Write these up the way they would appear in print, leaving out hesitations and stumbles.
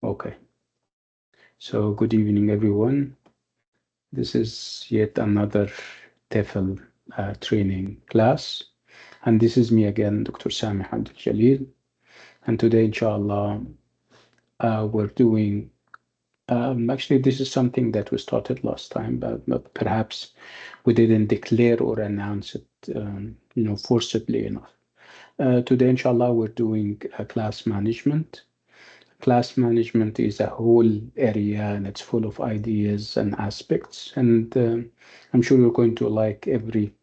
Okay. So good evening, everyone. This is yet another TEFL training class. And this is me again, Dr. Sami Abdul Jalil. And today, inshallah, we're doing, actually, this is something that we started last time, but perhaps we didn't declare or announce it, forcibly enough. Today, inshallah, we're doing class management. Class management is a whole area and it's full of ideas and aspects. And I'm sure you're going to like every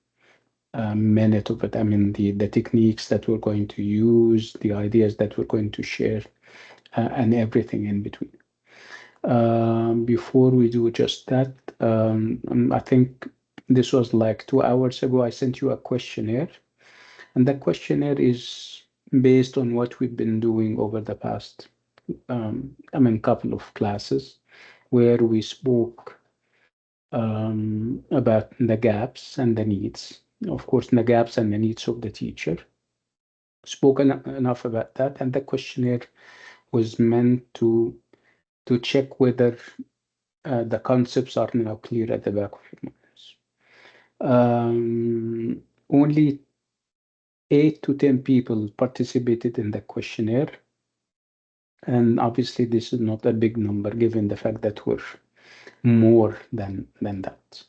minute of it. I mean, the techniques that we're going to use, the ideas that we're going to share, and everything in between. Before we do just that, I think this was like 2 hours ago, I sent you a questionnaire. And that questionnaire is based on what we've been doing over the past couple of classes where we spoke about the gaps and the needs. Of course, the gaps and the needs of the teacher. Spoken enough about that, and the questionnaire was meant to check whether the concepts are now clear at the back of your minds. Only 8 to 10 people participated in the questionnaire. And obviously, this is not a big number given the fact that we're more than that.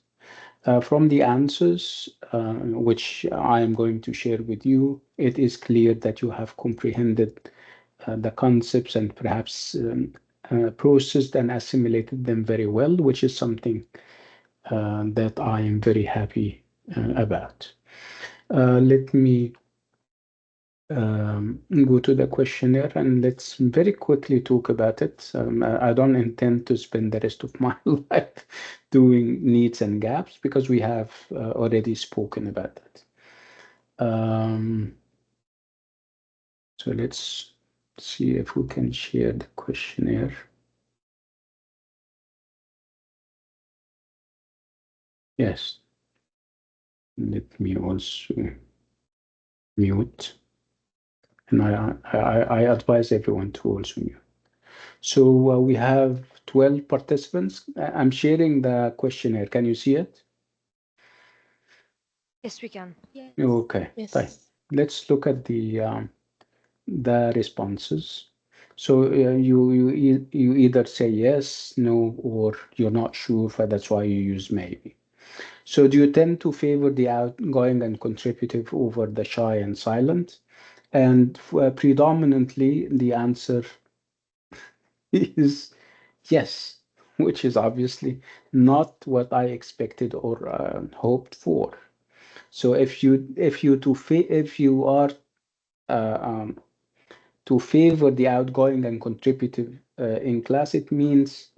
From the answers, which I am going to share with you, it is clear that you have comprehended the concepts and perhaps processed and assimilated them very well, which is something that I am very happy about. Let me go to the questionnaire and let's very quickly talk about it. I don't intend to spend the rest of my life doing needs and gaps because we have already spoken about that. So let's see if we can share the questionnaire. Yes. Let me also mute. And I advise everyone to also mute. So we have 12 participants. I'm sharing the questionnaire. Can you see it? Yes, we can. Yes. Okay. Yes. Let's look at the responses. So you either say yes, no, or you're not sure, but that's why you use maybe. So do you tend to favor the outgoing and contributive over the shy and silent? And predominantly the answer is yes, which is obviously not what I expected or hoped for. So if you are uh, um, to favor the outgoing and contributive in class, it means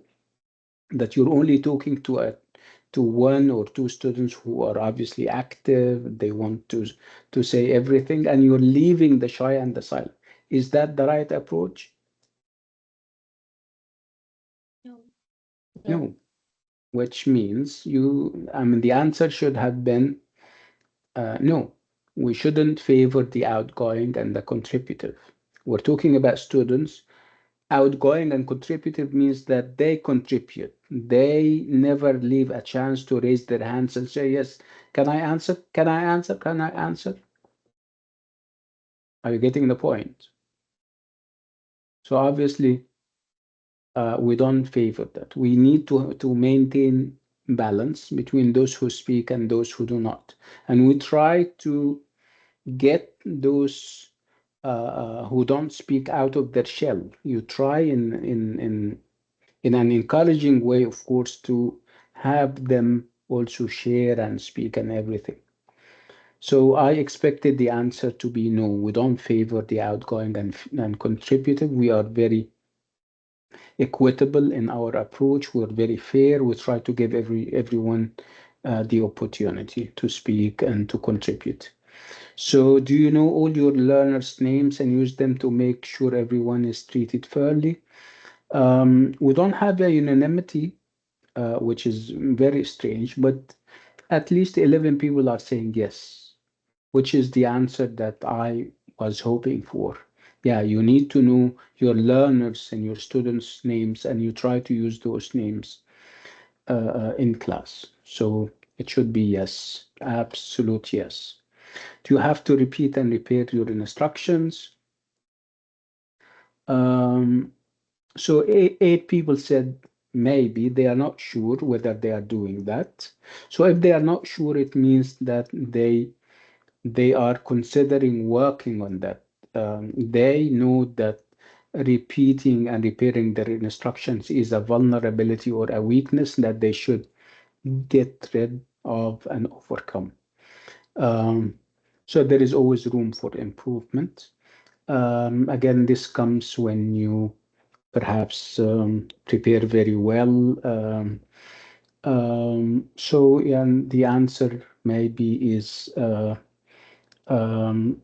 that you're only talking to one or two students who are obviously active. They want to say everything, and you're leaving the shy and the silent. Is that the right approach? No. No. Which means the answer should have been no. We shouldn't favor the outgoing and the contributive. We're talking about students. Outgoing and contributive means that they contribute. They never leave a chance to raise their hands and say, yes, can I answer? Can I answer? Can I answer? Are you getting the point? So obviously, we don't favor that. We need to maintain balance between those who speak and those who do not. And we try to get those who don't speak out of their shell. You try in an encouraging way, of course, to have them also share and speak and everything. So I expected the answer to be no. We don't favor the outgoing and contributive. We are very equitable in our approach. We're very fair. We try to give everyone the opportunity to speak and to contribute. So do you know all your learners' names and use them to make sure everyone is treated fairly? We don't have a unanimity, which is very strange, but at least 11 people are saying yes, which is the answer that I was hoping for. Yeah, you need to know your learners and your students' names, and you try to use those names in class. So it should be yes, absolute yes. Do you have to repeat and repeat your instructions? Um, so eight people said maybe they are not sure whether they are doing that. So if they are not sure, it means that they are considering working on that. They know that repeating and repairing their instructions is a vulnerability or a weakness that they should get rid of and overcome. Um, so there is always room for improvement. Again, this comes when you perhaps prepare very well. So, yeah, and the answer maybe is um,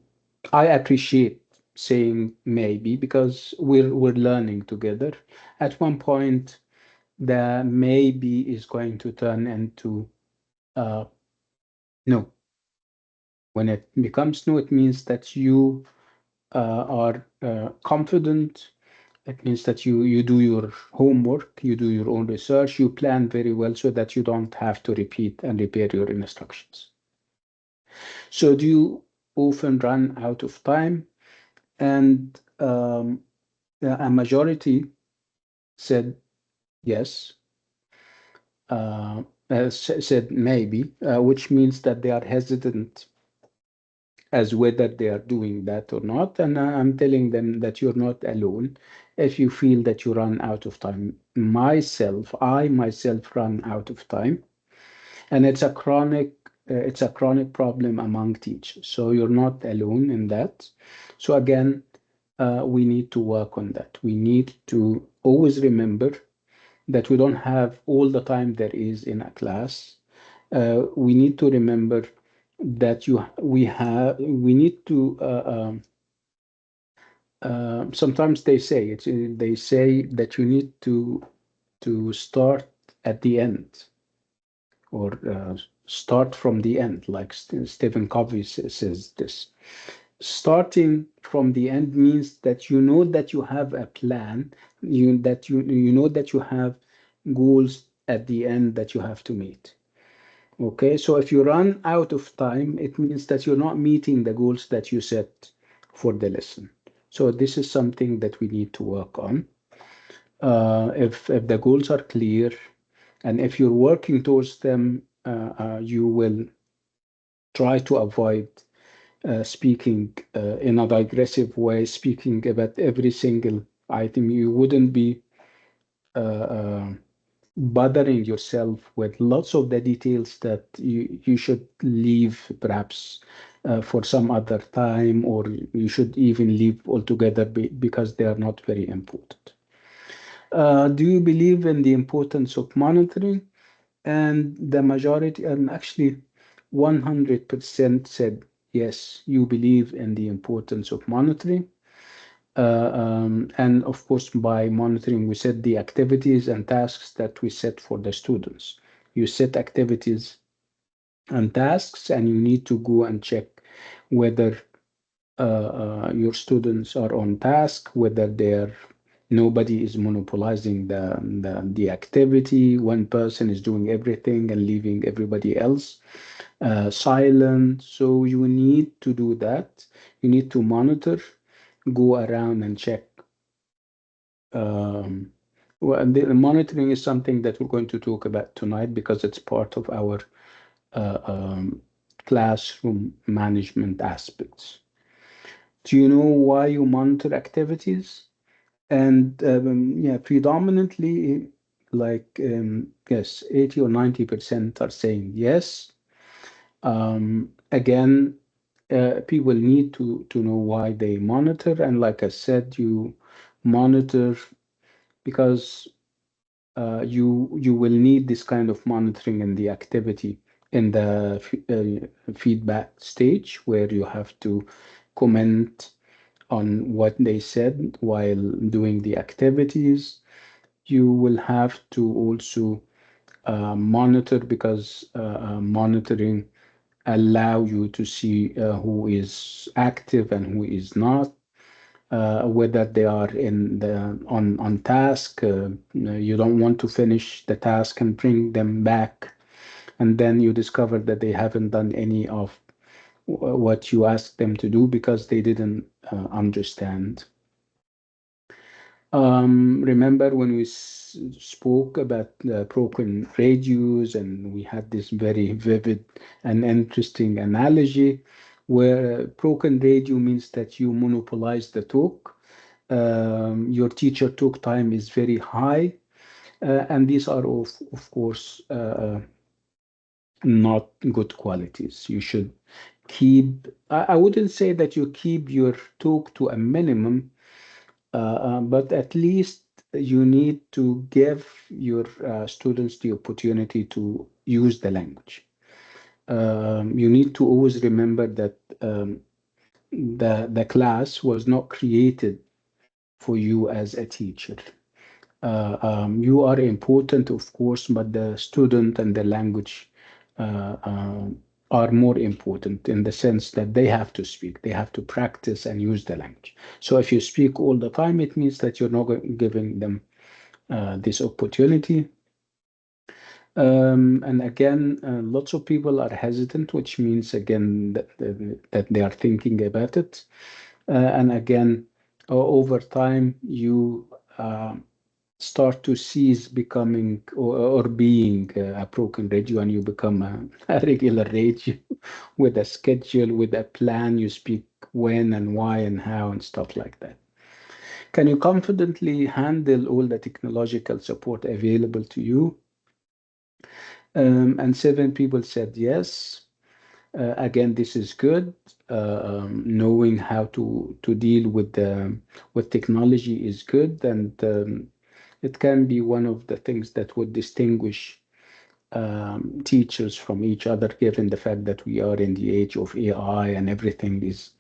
I appreciate saying maybe because we're learning together. At one point, the maybe is going to turn into uh, no. When it becomes no, it means that you are confident. It means that you do your homework, you do your own research, you plan very well so that you don't have to repeat and repair your instructions. So do you often run out of time? And a majority said yes, said maybe, which means that they are hesitant as whether they are doing that or not. And I'm telling them that you're not alone if you feel that you run out of time. I myself run out of time, and it's a chronic problem among teachers. So you're not alone in that. So again, we need to work on that. We need to always remember that we don't have all the time there is in a class. We need to remember that we need to sometimes they say that you need to start at the end or start from the end, like Stephen Covey says this. Starting from the end means that you know that you have a plan, you know that you have goals at the end that you have to meet. Okay, so if you run out of time, it means that you're not meeting the goals that you set for the lesson. So this is something that we need to work on. If the goals are clear and if you're working towards them, you will try to avoid speaking in a digressive way, speaking about every single item. You wouldn't be uh, uh, bothering yourself with lots of the details that you should leave perhaps for some other time, or you should even leave altogether because they are not very important. Do you believe in the importance of monitoring? And the majority, and actually 100% said yes, you believe in the importance of monitoring. And of course, by monitoring, we set the activities and tasks that we set for the students. You set activities and tasks, and you need to go and check whether your students are on task, whether nobody is monopolizing the activity, one person is doing everything and leaving everybody else silent. So you need to do that. You need to monitor, go around and check. Um, well, the monitoring is something that we're going to talk about tonight because it's part of our uh, um, classroom management aspects. Do you know why you monitor activities? And yeah, predominantly, like yes, 80 or 90% are saying yes. Again, people need to know why they monitor, and like I said, you monitor because you will need this kind of monitoring in the activity in the feedback stage where you have to comment on what they said while doing the activities. You will have to also monitor because monitoring allow you to see who is active and who is not. whether they are in the on task. You don't want to finish the task and bring them back, and then you discover that they haven't done any of what you asked them to do because they didn't understand. Remember when we spoke about the broken radios, and we had this very vivid and interesting analogy where broken radio means that you monopolize the talk. Your teacher talk time is very high, and these are of course not good qualities. You should keep, I wouldn't say that you keep your talk to a minimum, but at least you need to give your students the opportunity to use the language. You need to always remember that the class was not created for you as a teacher. You are important, of course, but the student and the language uh, uh, are more important in the sense that they have to speak, they have to practice and use the language. So if you speak all the time, it means that you're not giving them this opportunity. And again, lots of people are hesitant, which means again that they are thinking about it. And again, over time, you start to cease becoming or being a broken radio, and you become a regular radio with a schedule, with a plan. You speak when and why and how and stuff like that. Can you confidently handle all the technological support available to you? And seven people said yes. Again, this is good. Knowing how to deal with technology is good, and it can be one of the things that would distinguish teachers from each other, given the fact that we are in the age of AI and everything is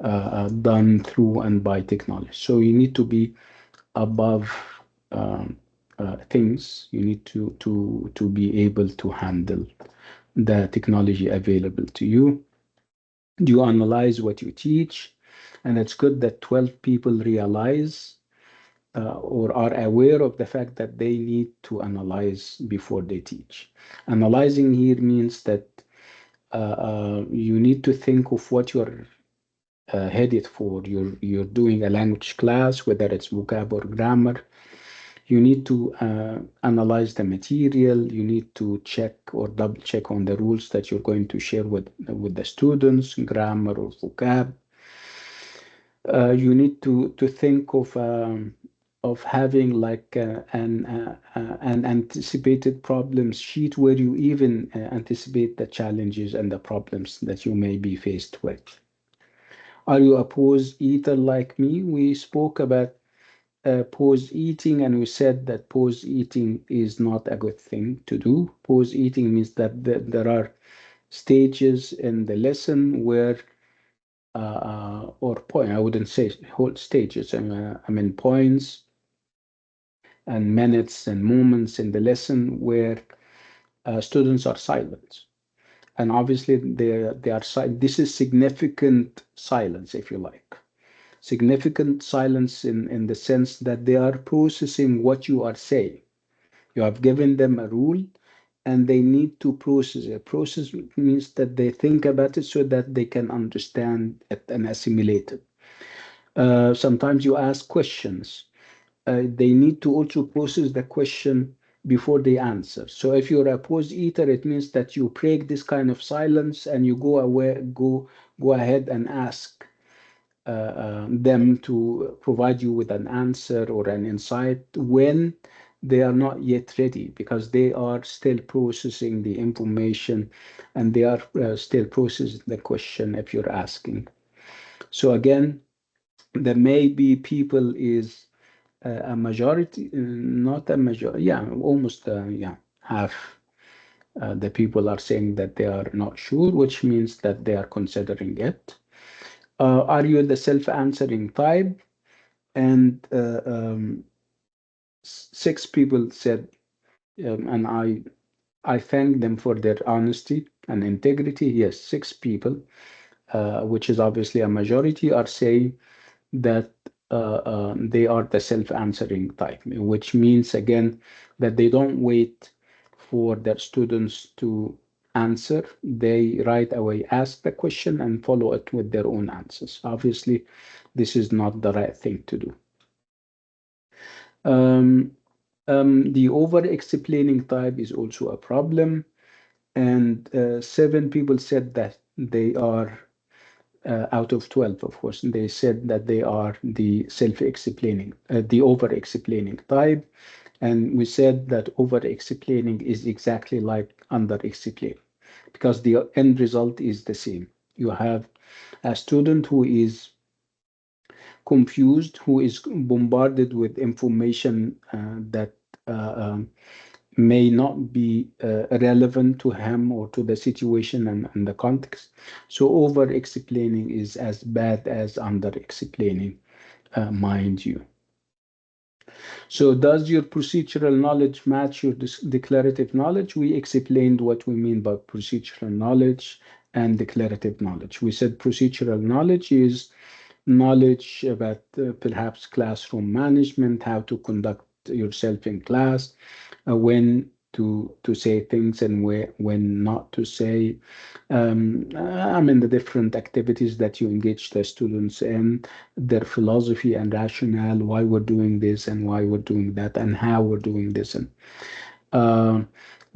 done through and by technology. So you need to be above um, things. You need to be able to handle the technology available to you. You analyze what you teach, and it's good that 12 people realize or are aware of the fact that they need to analyze before they teach. Analyzing here means that you need to think of what you're headed for. You're doing a language class, whether it's vocab or grammar. You need to analyze the material. You need to check or double check on the rules that you're going to share with the students, grammar or vocab. You need to think of having like an anticipated problems sheet where you even anticipate the challenges and the problems that you may be faced with. Are you a pause eater like me? We spoke about pause eating, and we said that pause eating is not a good thing to do. Pause eating means that there are stages in the lesson where or point, I wouldn't say whole stages, I mean points and minutes and moments in the lesson where students are silent. And obviously they are silent. This is significant silence, if you like. Significant silence in the sense that they are processing what you are saying. You have given them a rule and they need to process it. Process means that they think about it so that they can understand it and assimilate it. Sometimes you ask questions. They need to also process the question before they answer. So if you're a pause eater, it means that you break this kind of silence and you go ahead and ask them to provide you with an answer or an insight when they are not yet ready, because they are still processing the information and they are still processing the question if you're asking. So again, there may be people is a majority, not a majority, yeah, almost, yeah, half the people are saying that they are not sure, which means that they are considering it. Are you the self-answering type? And six people said, and I thank them for their honesty and integrity. Yes, six people, which is obviously a majority, are saying that they are the self-answering type, which means again that they don't wait for their students to answer. They right away ask the question and follow it with their own answers. Obviously, this is not the right thing to do. Um, the over-explaining type is also a problem, and 7 people said that they are out of 12, of course, they said that they are the self-explaining, the over-explaining type. And we said that over-explaining is exactly like under-explaining because the end result is the same. You have a student who is confused, who is bombarded with information that uh, um, may not be relevant to him or to the situation and the context. So over explaining is as bad as under explaining, mind you. So does your procedural knowledge match your declarative knowledge? We explained what we mean by procedural knowledge and declarative knowledge. We said procedural knowledge is knowledge about perhaps classroom management, how to conduct yourself in class, when to say things and where when not to say. I mean the different activities that you engage the students in, their philosophy and rationale, why we're doing this and why we're doing that and how we're doing this. And uh,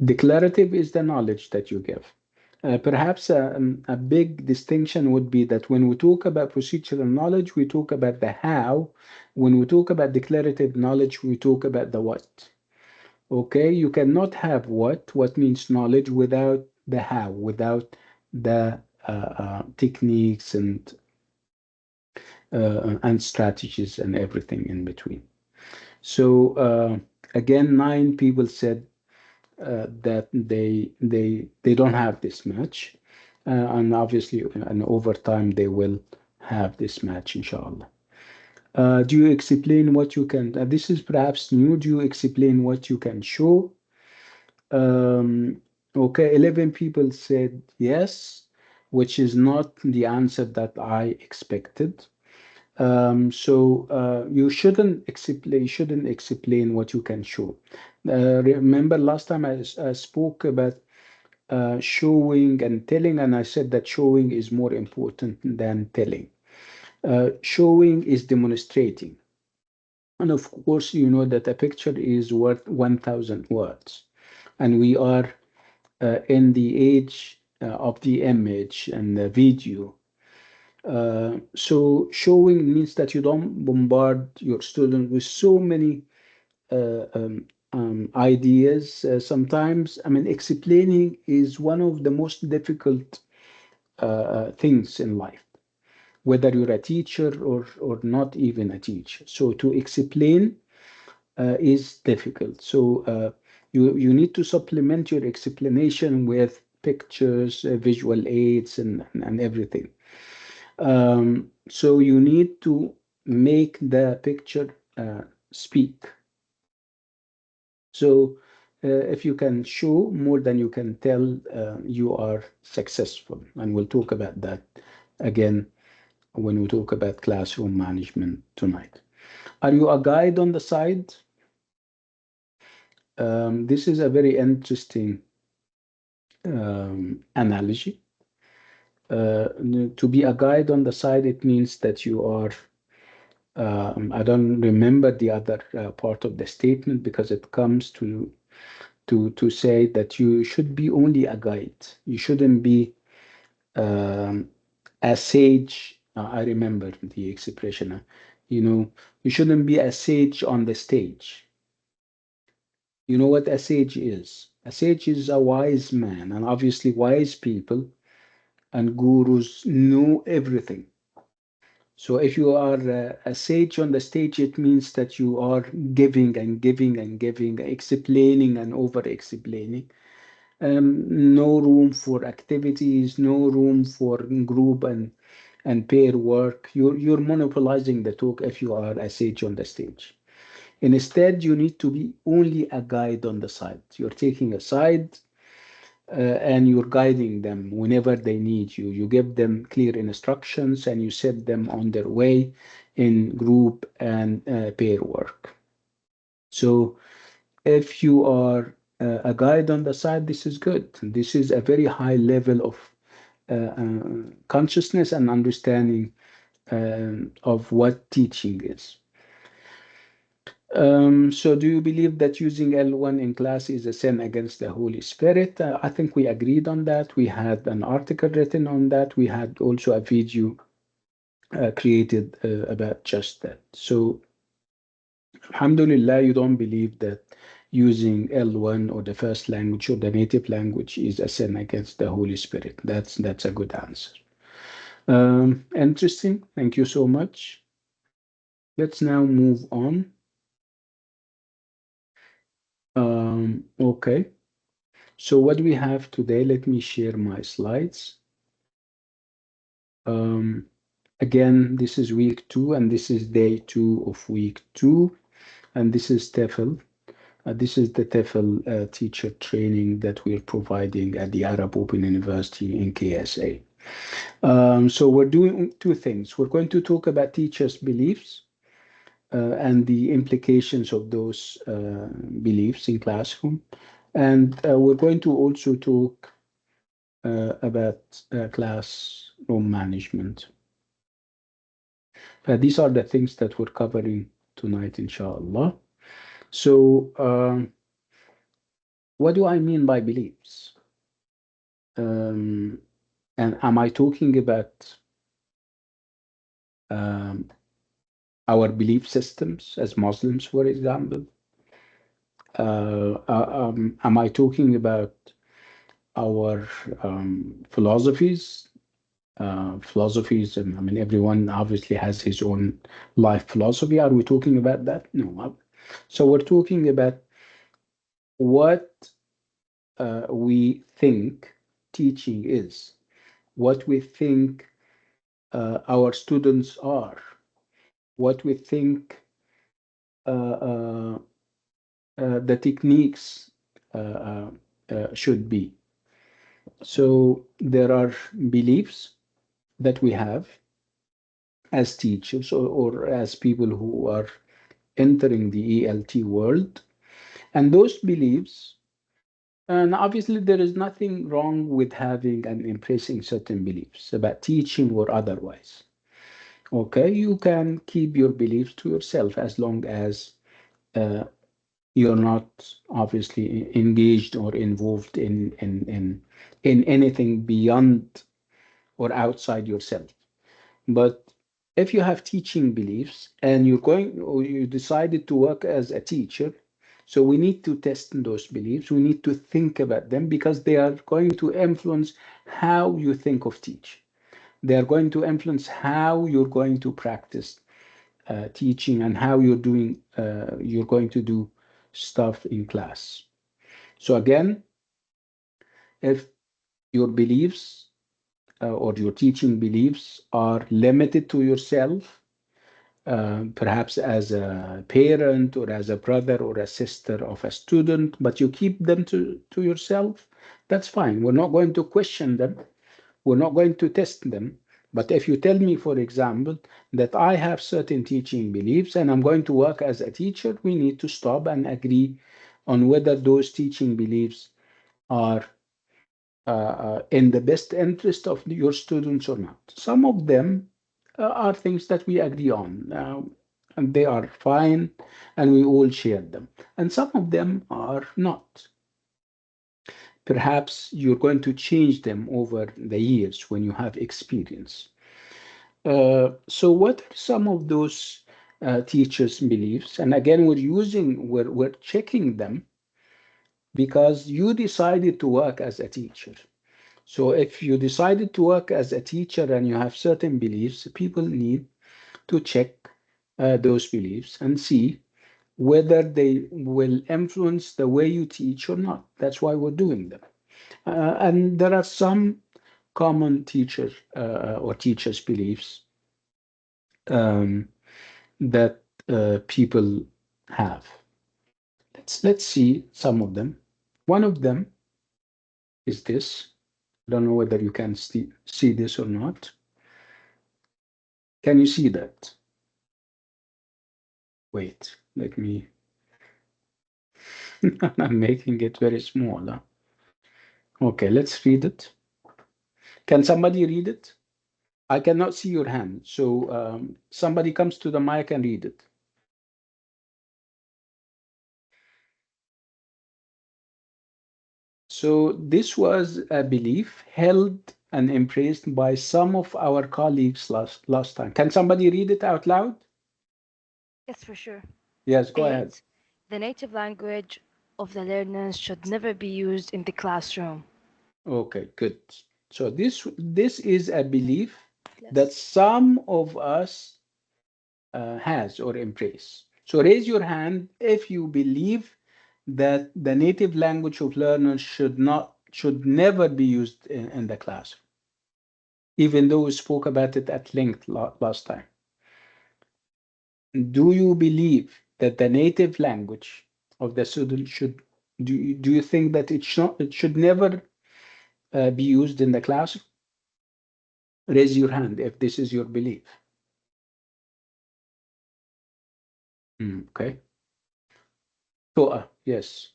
declarative is the knowledge that you give. Perhaps a big distinction would be that when we talk about procedural knowledge, we talk about the how. When we talk about declarative knowledge, we talk about the what. Okay, you cannot have what means knowledge without the how, without the techniques and strategies and everything in between. So again, 9 people said that they don't have this match, and obviously, and over time they will have this match, inshallah. Do you explain what you can? This is perhaps new. Do you explain what you can show? Um, okay, 11 people said yes, which is not the answer that I expected. So you shouldn't explain what you can show. Remember last time I spoke about showing and telling, and I said that showing is more important than telling. Showing is demonstrating. And of course, you know that a picture is worth 1,000 words. And we are in the age of the image and the video. So showing means that you don't bombard your student with so many ideas. Sometimes, I mean, explaining is one of the most difficult things in life, whether you're a teacher or not even a teacher. So to explain is difficult. So you need to supplement your explanation with pictures, visual aids, and everything. So you need to make the picture speak. So if you can show more than you can tell, you are successful. And we'll talk about that again when we talk about classroom management tonight. Are you a guide on the side? This is a very interesting analogy. To be a guide on the side, it means that you are, I don't remember the other part of the statement because it comes to say that you should be only a guide. You shouldn't be um, a sage. I remember the expression. You know, you shouldn't be a sage on the stage. You know what a sage is? A sage is a wise man, and obviously, wise people and gurus know everything. So, if you are a sage on the stage, it means that you are giving and giving and giving, explaining and over explaining. No room for activities, no room for group and pair work. You're monopolizing the talk if you are a sage on the stage. Instead, you need to be only a guide on the side. You're taking a side and you're guiding them whenever they need you. You give them clear instructions and you set them on their way. in group and pair work. So if you are a guide on the side, this is good. This is a very high level of consciousness and understanding of what teaching is. So do you believe that using L1 in class is a sin against the Holy Spirit? I think we agreed on that. We had an article written on that. We had also a video created about just that. So, alhamdulillah, you don't believe that using L1 or the first language or the native language is a sin against the Holy Spirit. That's a good answer. Interesting. Thank you so much. Let's now move on. Okay. So what do we have today? Let me share my slides. Again, this is week 2, and this is day 2 of week 2, and this is TEFL. This is the TEFL teacher training that we're providing at the Arab Open University in KSA. So we're doing two things. We're going to talk about teachers' beliefs and the implications of those beliefs in classroom. And we're going to also talk about classroom management. These are the things that we're covering tonight, inshallah. So, what do I mean by beliefs? And am I talking about um, our belief systems as Muslims, for example? Am I talking about our philosophies? Philosophies, and I mean, everyone obviously has his own life philosophy. Are we talking about that? No. So we're talking about what we think teaching is, what we think our students are, what we think uh, the techniques should be. So there are beliefs that we have as teachers or as people who are entering the ELT world, and those beliefs. And obviously, there is nothing wrong with having and embracing certain beliefs about teaching or otherwise. Okay, you can keep your beliefs to yourself as long as uh, you're not obviously engaged or involved in anything beyond or outside yourself. But if you have teaching beliefs and you're going or you decided to work as a teacher, so we need to test those beliefs. We need to think about them because they are going to influence how you think of teach. They are going to influence how you're going to practice teaching and how you're going to do stuff in class. So again, if your beliefs or your teaching beliefs are limited to yourself, perhaps as a parent or as a brother or a sister of a student, but you keep them to yourself, that's fine. We're not going to question them. We're not going to test them. But if you tell me, for example, that I have certain teaching beliefs and I'm going to work as a teacher, we need to stop and agree on whether those teaching beliefs are in the best interest of your students or not. Some of them are things that we agree on, and they are fine, and we all share them. And some of them are not. Perhaps you're going to change them over the years when you have experience. So, what are some of those teachers' beliefs? And again, we're checking them because you decided to work as a teacher. So if you decided to work as a teacher and you have certain beliefs, people need to check those beliefs and see whether they will influence the way you teach or not. That's why we're doing them. And there are some common teacher or teachers' beliefs um, that people have. Let's see some of them. One of them is this. I don't know whether you can see this or not. Can you see that? Wait, let me, I'm making it very small. Huh? Okay, let's read it. Can somebody read it? I cannot see your hand. So somebody comes to the mic and read it. So this was a belief held and embraced by some of our colleagues last time. Can somebody read it out loud? Yes, for sure. Yes, go ahead. 8. The native language of the learners should never be used in the classroom. Okay, good. So this is a belief that Yes. some of us has or embrace. So raise your hand if you believe that the native language of learners should never be used in the classroom, even though we spoke about it at length last time. Do you believe that the native language of the student do you think that it should never be used in the classroom? Raise your hand if this is your belief. Okay. Toa, yes.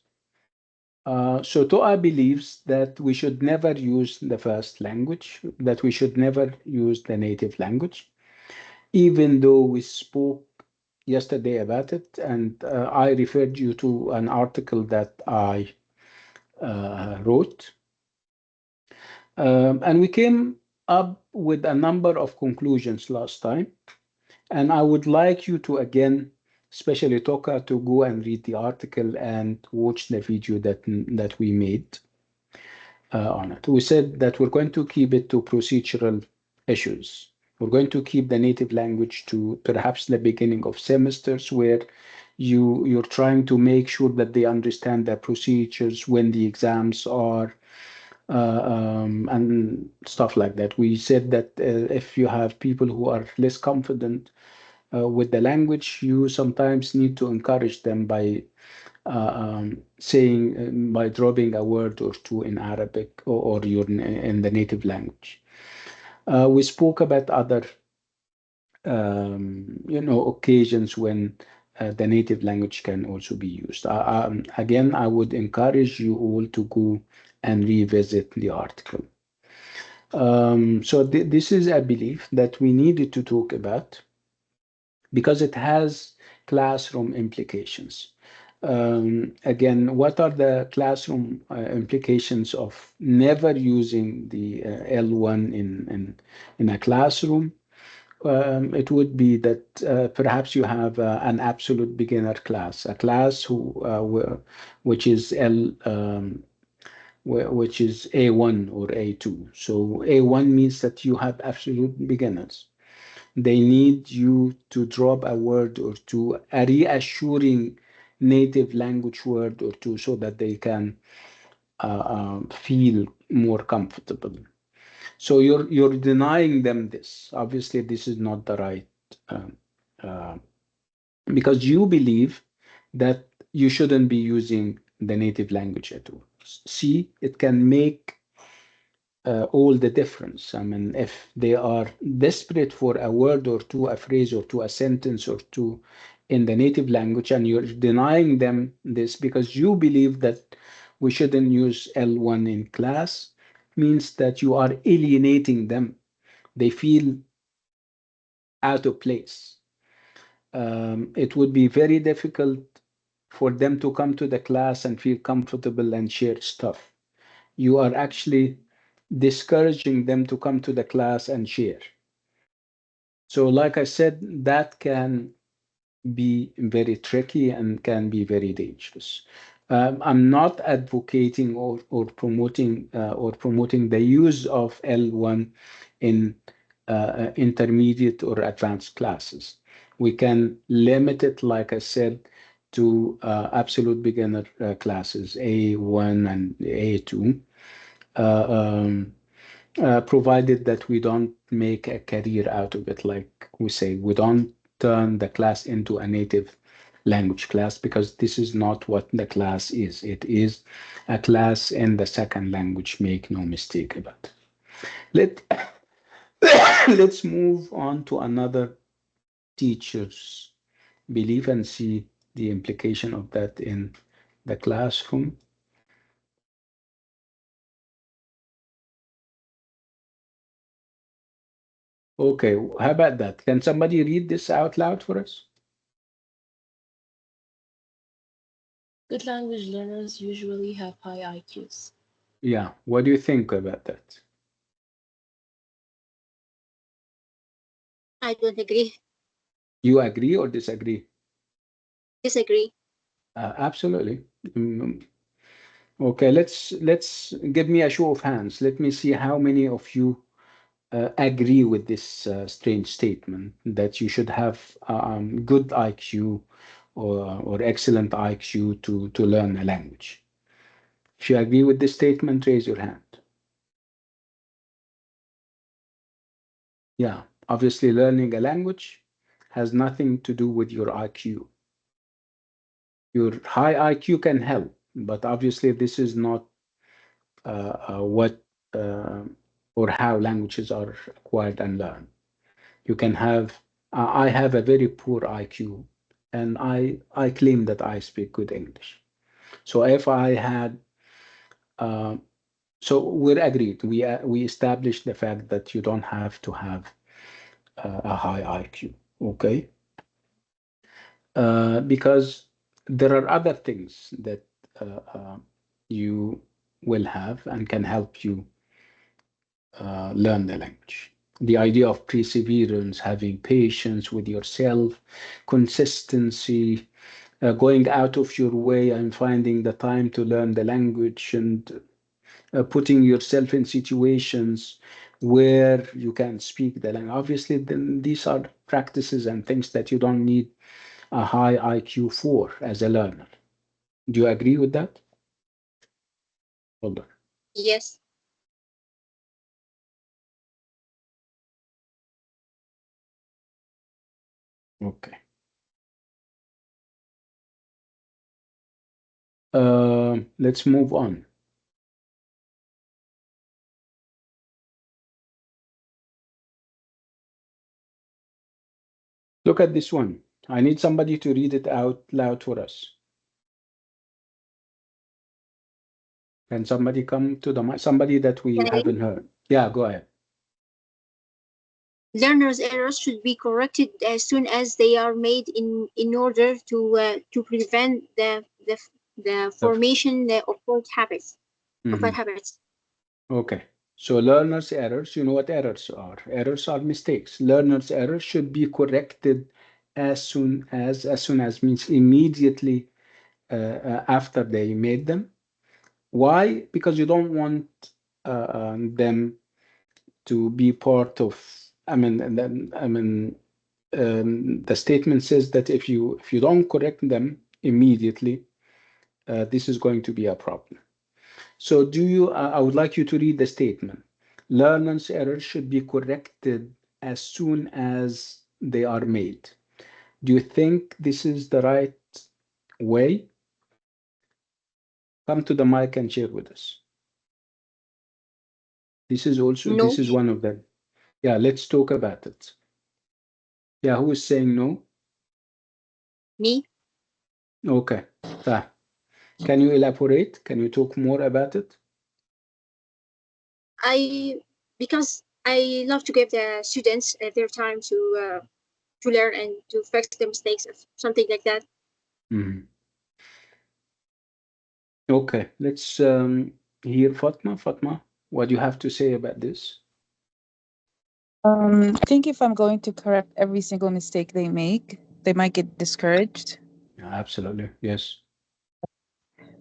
So Toa believes that we should never use the first language, that we should never use the native language, even though we spoke yesterday about it, and I referred you to an article that I wrote. And we came up with a number of conclusions last time. And I would like you to again, especially Toka, to go and read the article and watch the video that we made on it. We said that we're going to keep it to procedural issues. We're going to keep the native language to perhaps the beginning of semesters where you're trying to make sure that they understand the procedures when the exams are and stuff like that. We said that if you have people who are less confident with the language, you sometimes need to encourage them by saying, by dropping a word or two in Arabic or your, in the native language. We spoke about other, occasions when the native language can also be used. Again, I would encourage you all to go and revisit the article. So this is a belief that we needed to talk about because it has classroom implications. Again, what are the classroom implications of never using the L1 in a classroom? It would be that perhaps you have an absolute beginner class, a class which is which is A1 or A2. So A1 means that you have absolute beginners. They need you to drop a word or two, a reassuring native language word or two, so that they can feel more comfortable. So you're denying them this. Obviously, this is not the right, um, uh, because you believe that you shouldn't be using the native language at all. See, it can make all the difference. I mean, if they are desperate for a word or two, a phrase or two, a sentence or two in the native language, and you're denying them this because you believe that we shouldn't use L1 in class, means that you are alienating them. They feel out of place. It would be very difficult for them to come to the class and feel comfortable and share stuff. You are actually discouraging them to come to the class and share. So, like I said, that can be very tricky and can be very dangerous. I'm not advocating or promoting the use of L1 in intermediate or advanced classes. We can limit it, like I said, to absolute beginner classes, A1 and A2. Uh, um, Provided that we don't make a career out of it, like we say, we don't turn the class into a native language class, because this is not what the class is. It is a class in the second language, make no mistake about it. Let's move on to another teacher's believe and see the implication of that in the classroom. Okay, how about that? Can somebody read this out loud for us? Good language learners usually have high IQs. Yeah, what do you think about that? I don't agree. You agree or disagree? Disagree. Absolutely. Mm, okay, let's give me a show of hands. Let me see how many of you agree with this strange statement that you should have good IQ or excellent IQ to learn a language. If you agree with this statement, raise your hand. Yeah, obviously, learning a language has nothing to do with your IQ. Your high IQ can help, but obviously, this is not what uh, or how languages are acquired and learned. You can have, I have a very poor IQ, and I claim that I speak good English. So if I had, uh, so we're agreed. We established the fact that you don't have to have a high IQ. Okay. Because there are other things that you will have and can help you learn the language. The idea of perseverance, having patience with yourself, consistency, going out of your way and finding the time to learn the language, and putting yourself in situations where you can speak the language. Obviously, then these are practices and things that you don't need a high IQ for as a learner. Do you agree with that? Hold on. Yes. Okay. Let's move on. Look at this one. I need somebody to read it out loud for us. Can somebody come to the mic? Somebody that we Can I read? haven't heard. Yeah, go ahead. Learners' errors should be corrected as soon as they are made in order to prevent the Of- formation of bad Mhm. habits. Okay. So learners' errors, you know what errors are. Errors are mistakes. Learners' errors should be corrected as soon as means immediately after they made them. Why? Because you don't want them to be part of. The statement says that if you don't correct them immediately, this is going to be a problem. So, I would like you to read the statement. Learners' errors should be corrected as soon as they are made. Do you think this is the right way? Come to the mic and share with us. This No, is one of them. Yeah, let's talk about it. Yeah, who is saying no? me. Okay. Can you elaborate? Can you talk more about it? I because I love to give the students their time to learn and to fix the mistakes of something like that. Mhm. Okay, let's hear Fatma. Fatma, what do you have to say about this? I think if I'm going to correct every single mistake they make, they might get discouraged. Yeah, absolutely, yes.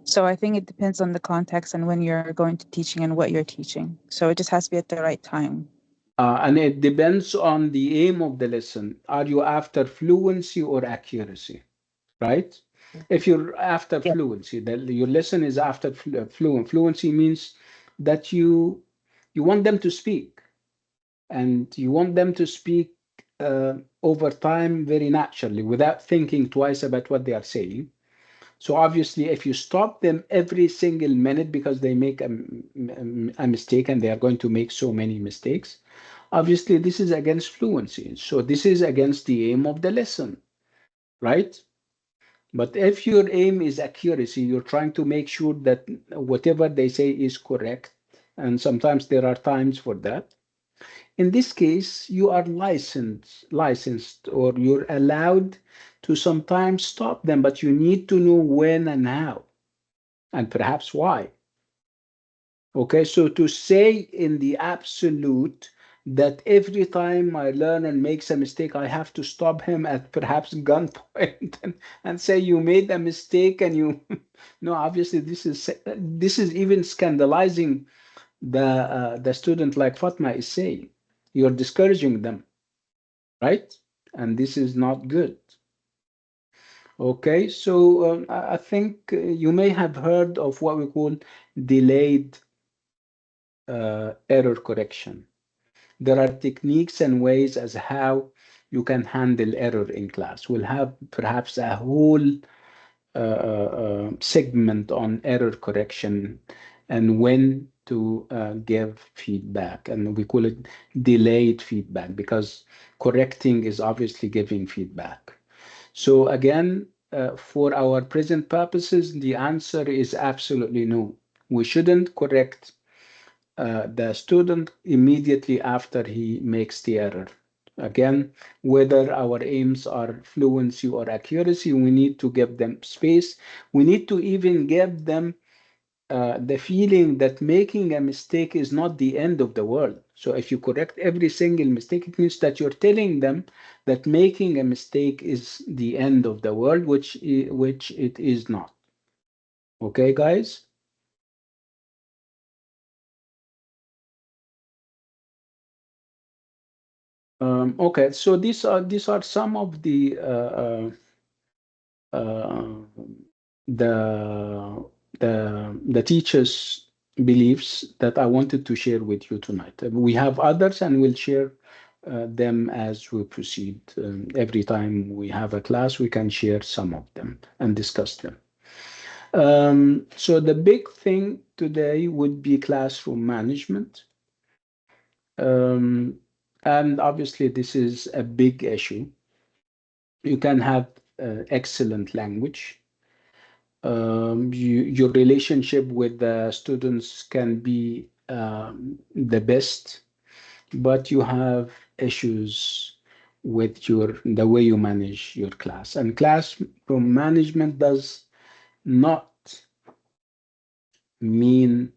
So I think it depends on the context and when you're going to teaching and what you're teaching. So it just has to be at the right time. And it depends on the aim of the lesson. Are you after fluency or accuracy, right? If you're after Yeah. fluency, that your lesson is after fluency means that you want them to speak, and you want them to speak over time very naturally without thinking twice about what they are saying. So obviously, if you stop them every single minute because they make a mistake, and they are going to make so many mistakes, obviously this is against fluency. So this is against the aim of the lesson. right? But if your aim is accuracy, you're trying to make sure that whatever they say is correct, and sometimes there are times for that. In this case, you are licensed, or you're allowed to sometimes stop them, but you need to know when and how, and perhaps why. Okay, so to say in the absolute that every time my learner makes a mistake, I have to stop him at perhaps gunpoint and say you made a mistake and you no, obviously this is even scandalizing the student, like Fatma is saying. You're discouraging them, right? And this is not good. Okay, so I think you may have heard of what we call delayed error correction. There are techniques and ways as how you can handle error in class. We'll have perhaps a whole segment on error correction and when to give feedback. And we call it delayed feedback because correcting is obviously giving feedback. So again, for our present purposes, the answer is absolutely no. We shouldn't correct the student immediately after he makes the error. Again, whether our aims are fluency or accuracy, we need to give them space. We need to even give them the feeling that making a mistake is not the end of the world. So if you correct every single mistake, it means that you're telling them that making a mistake is the end of the world, which it is not. Okay, guys? Okay, so these are some of uh, the the teachers' beliefs that I wanted to share with you tonight. We have others, and we'll share them as we proceed. Every time we have a class, we can share some of them and discuss them. So the big thing today would be classroom management. Um, and obviously, this is a big issue. You can have excellent language. Your relationship with the students can be the best, but you have issues with the way you manage your class. And classroom management does not mean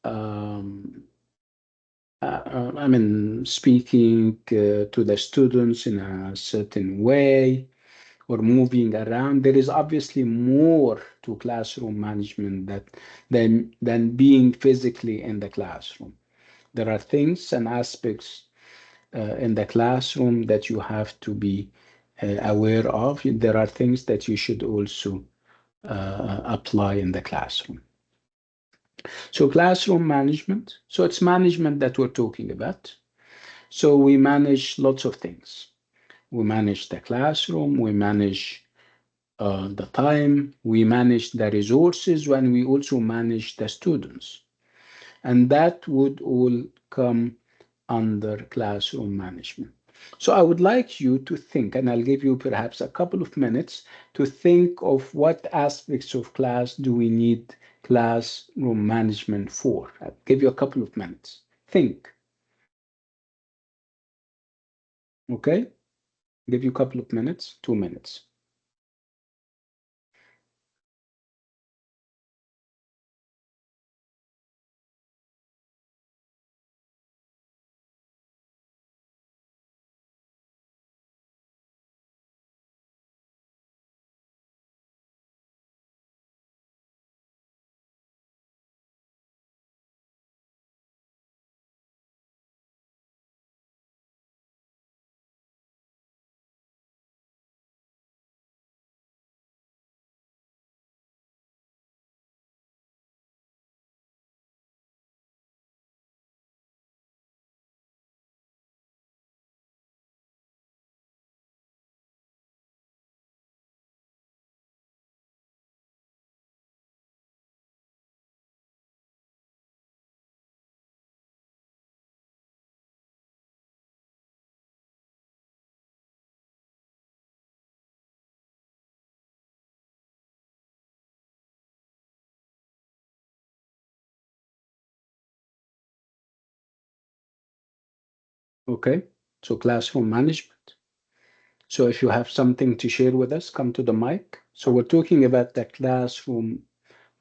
um, I mean, speaking to the students in a certain way or moving around. There is obviously more to classroom management than being physically in the classroom. There are things and aspects in the classroom that you have to be aware of. There are things that you should also apply in the classroom. So classroom management. So it's management that we're talking about. So we manage lots of things. We manage the classroom, we manage the time, we manage the resources, and we also manage the students. And that would all come under classroom management. So I would like you to think, and I'll give you perhaps a couple of minutes to think of what aspects of class do we need classroom management for. I'll give you a couple of minutes. Think, okay? Give you a couple of minutes, 2 minutes. Okay, so classroom management. So if you have something to share with us, come to the mic. So we're talking about the classroom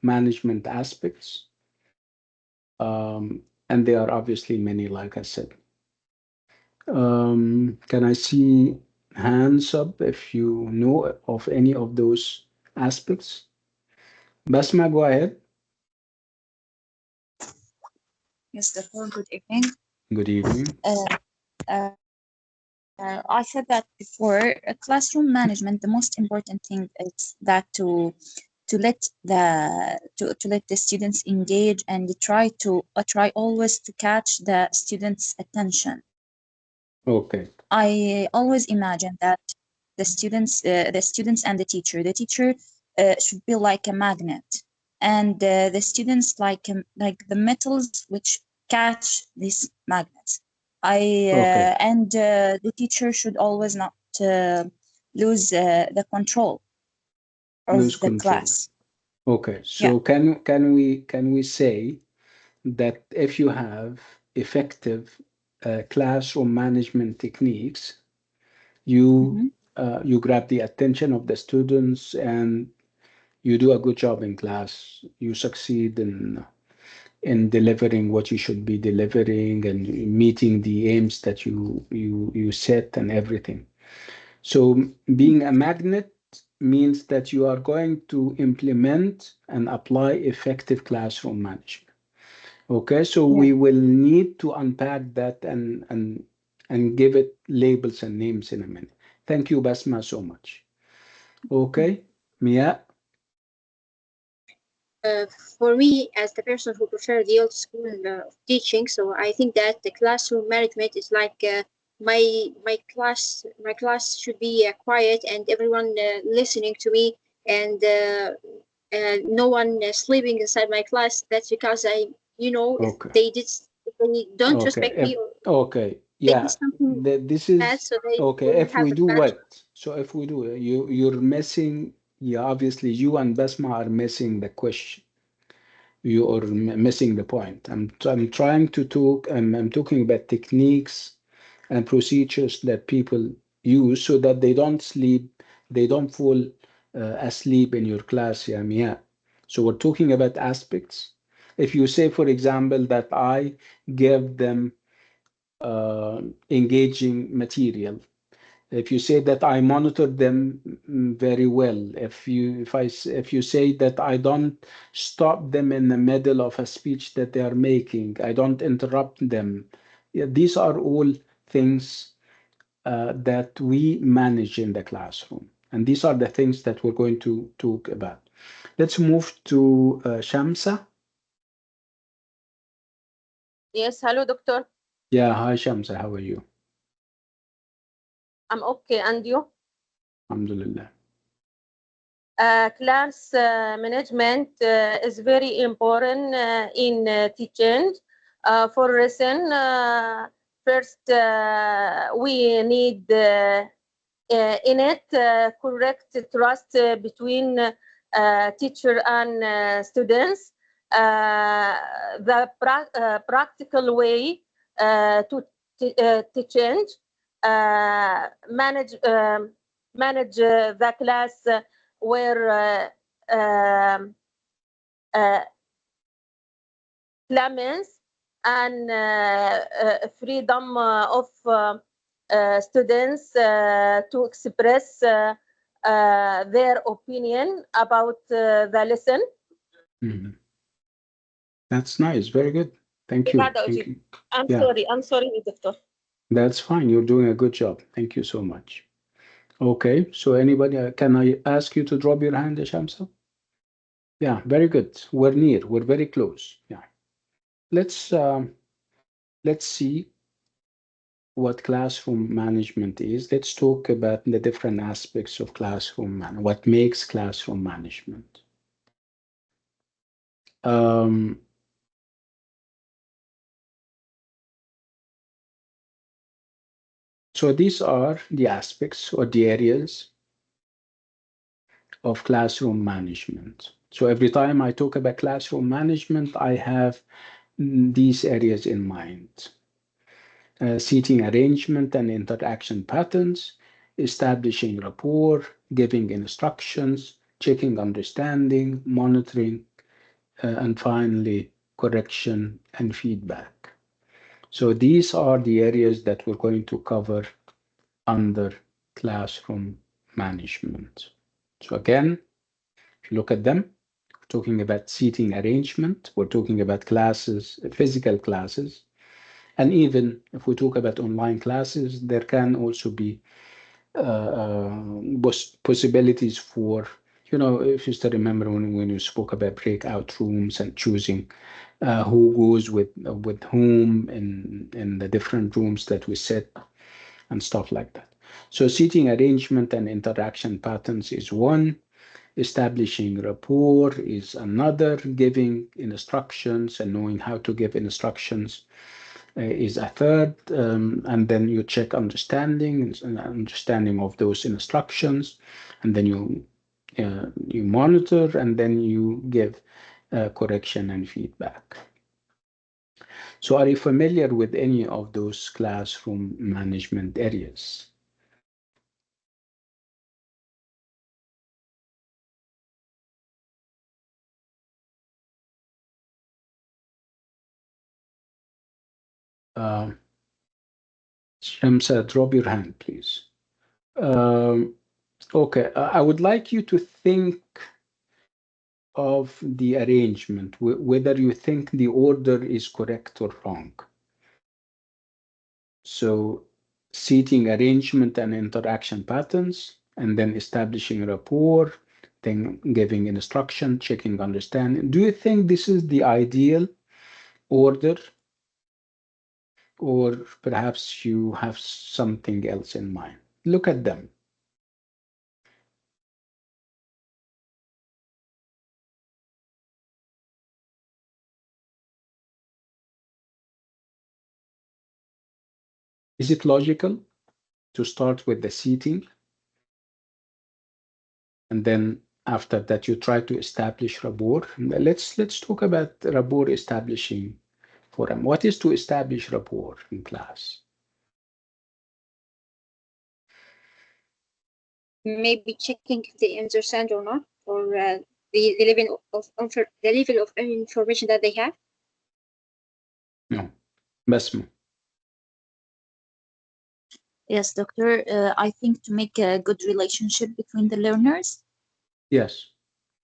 management aspects. And there are obviously many, like I said. Can I see hands up if you know of any of those aspects? Basma, go ahead. Yes, Doctor, good evening. Good evening. Uh, I said that before. Classroom management, the most important thing is that to let to let the students engage and try always to catch the students' attention. Okay. I always imagine that the students and the teacher should be like a magnet, and the students like the metals which catch these magnets. Okay. The teacher should always not lose the control Lose of the control. class. Okay. Yeah. So can we say that if you have effective classroom management techniques, you Mhm. you grab the attention of the students and you do a good job in class. You succeed in delivering what you should be delivering and meeting the aims that you set and everything. So being a magnet means that you are going to implement and apply effective classroom management. Okay, so Yeah. we will need to unpack that and give it labels and names in a minute. Thank you, Basma, so much. Okay, Mia. Uh, for me, as the person who prefer the old school of teaching, so I think that the classroom management is like my class should be quiet and everyone listening to me, and no one sleeping inside my class. That's because if Okay. they don't Okay. respect me or Okay. they did Yeah. something This bad, is so they okay. will If have we a do punishment. what? So if we do, you're missing. Yeah, obviously you and Basma are missing the question. You are missing the point. I'm trying to talk. I'm talking about techniques and procedures that people use so that they don't sleep, they don't fall asleep in your class. Yeah, yeah. So we're talking about aspects. If you say, for example, that I give them engaging material, if you say that I monitor them very well, if you say that I don't stop them in the middle of a speech that they are making, I don't interrupt them. Yeah, these are all things that we manage in the classroom, and these are the things that we're going to talk about. Let's move to Shamsa. Yes, hello, doctor. Yeah, hi Shamsa, how are you? I'm okay. And you? Alhamdulillah. Class management is very important in teaching. For reason, first, we need in it correct trust between teacher and students. The practical way to change, manage the class where uh, clemens and freedom of students to express their opinion about the lesson. Mhm. That's nice, very good. Thank you. Thank you. I'm Yeah, sorry. I'm sorry, doctor. that's fine. You're doing a good job. Thank you so much. Okay, so anybody, can I ask you to drop your hand, Shamsa? Yeah, very good. We're near. We're very close. Yeah. Let's let's see what classroom management is. Let's talk about the different aspects of classroom what makes classroom management. Um, so these are the aspects or the areas of classroom management. So every time I talk about classroom management, I have these areas in mind. seating arrangement and interaction patterns, establishing rapport, giving instructions, checking understanding, monitoring, and finally, correction and feedback. So these are the areas that we're going to cover under classroom management. So again, if you look at them, we're talking about seating arrangement, we're talking about classes, physical classes, and even if we talk about online classes, there can also be possibilities for, if you still remember when you spoke about breakout rooms and choosing who goes with whom in the different rooms that we set and stuff like that. So seating arrangement and interaction patterns is one, establishing rapport is another, giving instructions and knowing how to give instructions is a third, and then you check understanding and understanding of those instructions, and then you monitor, and then you give correction and feedback. So are you familiar with any of those classroom management areas? Shamsa, drop your hand, please. Okay, I would like you to think of the arrangement, whether you think the order is correct or wrong. So seating arrangement and interaction patterns, and then establishing rapport, then giving instruction, checking understanding. Do you think this is the ideal order? Or perhaps you have something else in mind? Look at them. Is it logical to start with the seating, and then after that you try to establish rapport? Let's talk about rapport establishing for them. What is to establish rapport in class? Maybe checking if they understand or not, or the level of information that they have. No, Basma. Yes, doctor. I think to make a good relationship between the learners. Yes,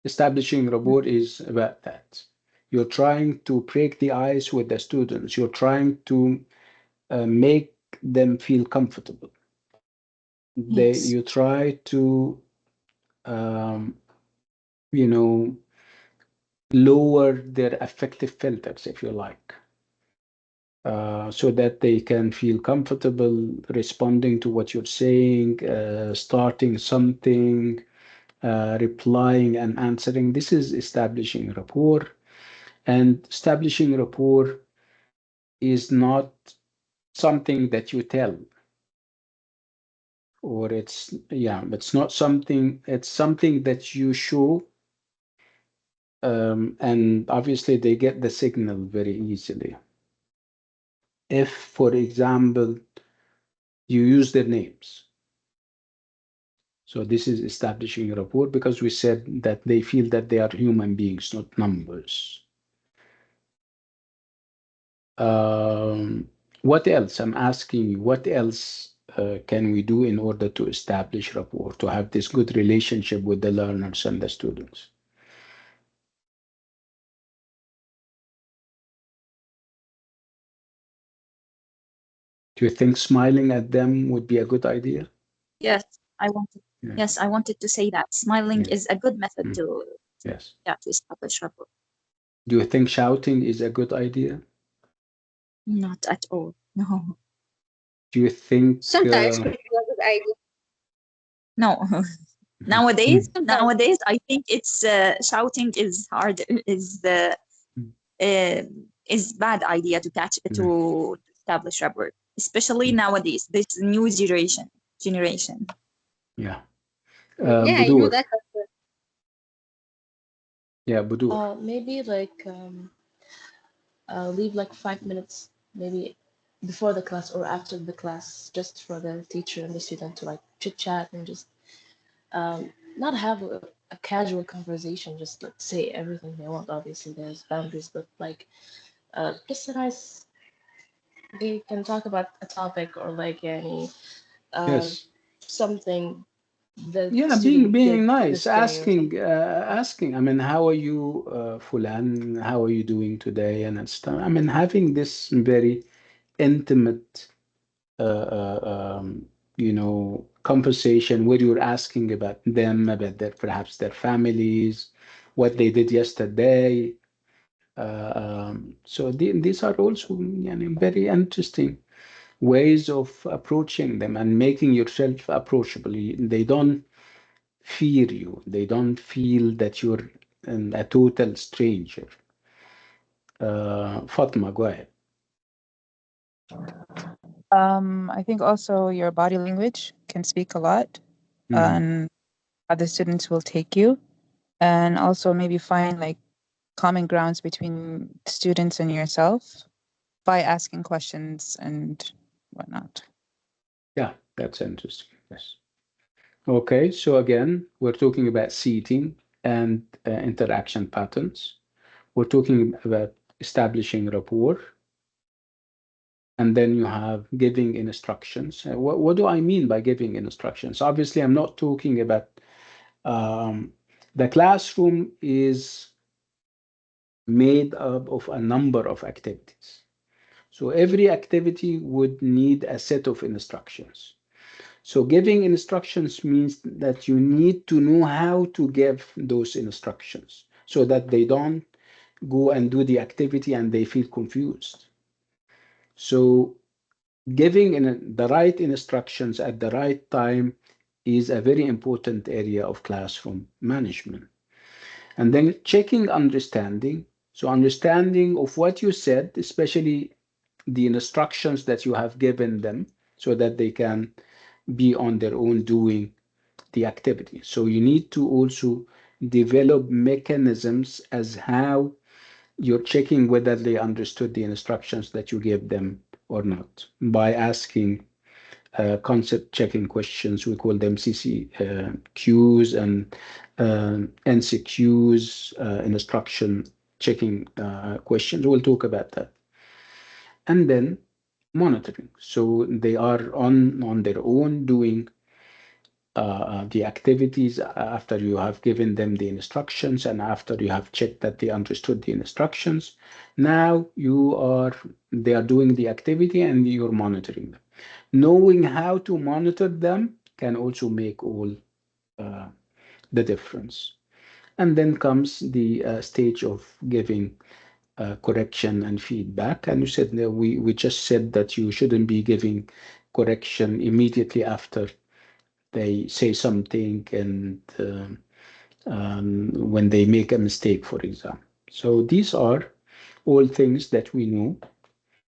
establishing rapport is about that. You're trying to break the ice with the students. You're trying to make them feel comfortable. Yes. You try to, you know, lower their affective filters, if you like, so that they can feel comfortable responding to what you're saying, starting something, replying and answering. This is establishing rapport. And establishing rapport is not something that you tell, or it's not something, it's something that you show. And obviously they get the signal very easily. If, for example, you use their names. So this is establishing a rapport, because we said that they feel that they are human beings, not numbers. What else? I'm asking you, what else can we do in order to establish rapport, to have this good relationship with the learners and the students? Do you think smiling at them would be a good idea? Yes, I wanted. Yeah. Yes, I wanted to say that smiling is a good method to Yes. to establish rapport. Do you think shouting is a good idea? Not at all. No. Do you think Sometimes could be a good idea. No. Nowadays, I think it's shouting is hard. Is bad idea to catch to establish rapport, especially nowadays. This new generation. Yeah. Yeah, I know Budur. that. Yeah, Budur. Maybe like leave like 5 minutes, maybe before the class or after the class, just for the teacher and the student to like chit chat and just not have a casual conversation, just like say everything they want. Obviously, there's boundaries, but like just a nice, they can talk about a topic or like any Yes. something the Yeah, student being did nice, this day or something. asking. I mean, how are you, Fulan? How are you doing today? And stuff. I mean, having this very intimate, conversation where you're asking about them, about their perhaps their families, what they did yesterday. So these are also very interesting ways of approaching them and making yourself approachable. They don't fear you. They don't feel that you're a total stranger. Fatma, go ahead. I think also your body language can speak a lot Mhm. on how the students will take you, and also maybe find like common grounds between students and yourself by asking questions and whatnot. Yeah, that's interesting. Yes. Okay, so again, we're talking about seating and interaction patterns. We're talking about establishing rapport, and then you have giving instructions. What do I mean by giving instructions? Obviously, I'm not talking about the classroom is made up of a number of activities. So every activity would need a set of instructions. So giving instructions means that you need to know how to give those instructions so that they don't go and do the activity and they feel confused. So giving the right instructions at the right time is a very important area of classroom management. And then checking understanding. So understanding of what you said, especially the instructions that you have given them so that they can be on their own doing the activity. So you need to also develop mechanisms as how you're checking whether they understood the instructions that you gave them or not by asking concept checking questions. We call them CCQs and NCQs, instruction checking questions. We'll talk about that. And then monitoring. So they are on their own doing the activities after you have given them the instructions and after you have checked that they understood the instructions. Now they are doing the activity and you're monitoring them. Knowing how to monitor them can also make all uh, the difference. And then comes the stage of giving correction and feedback. And you said that we just said that you shouldn't be giving correction immediately after they say something and when they make a mistake, for example. So these are all things that we know,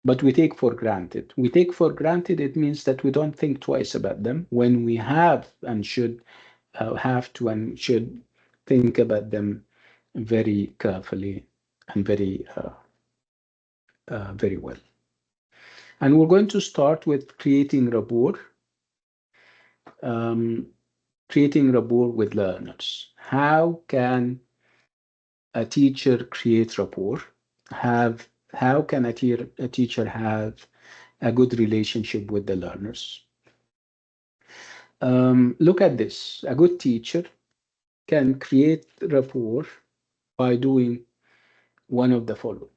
but we take for granted. We take for granted, it means that we don't think twice about them when we have and should have to and should think about them very carefully and very well. And we're going to start with creating rapport. Um, Creating rapport with learners. How can a teacher create rapport? How can a teacher have a good relationship with the learners? Look at this. A good teacher can create rapport by doing one of the following.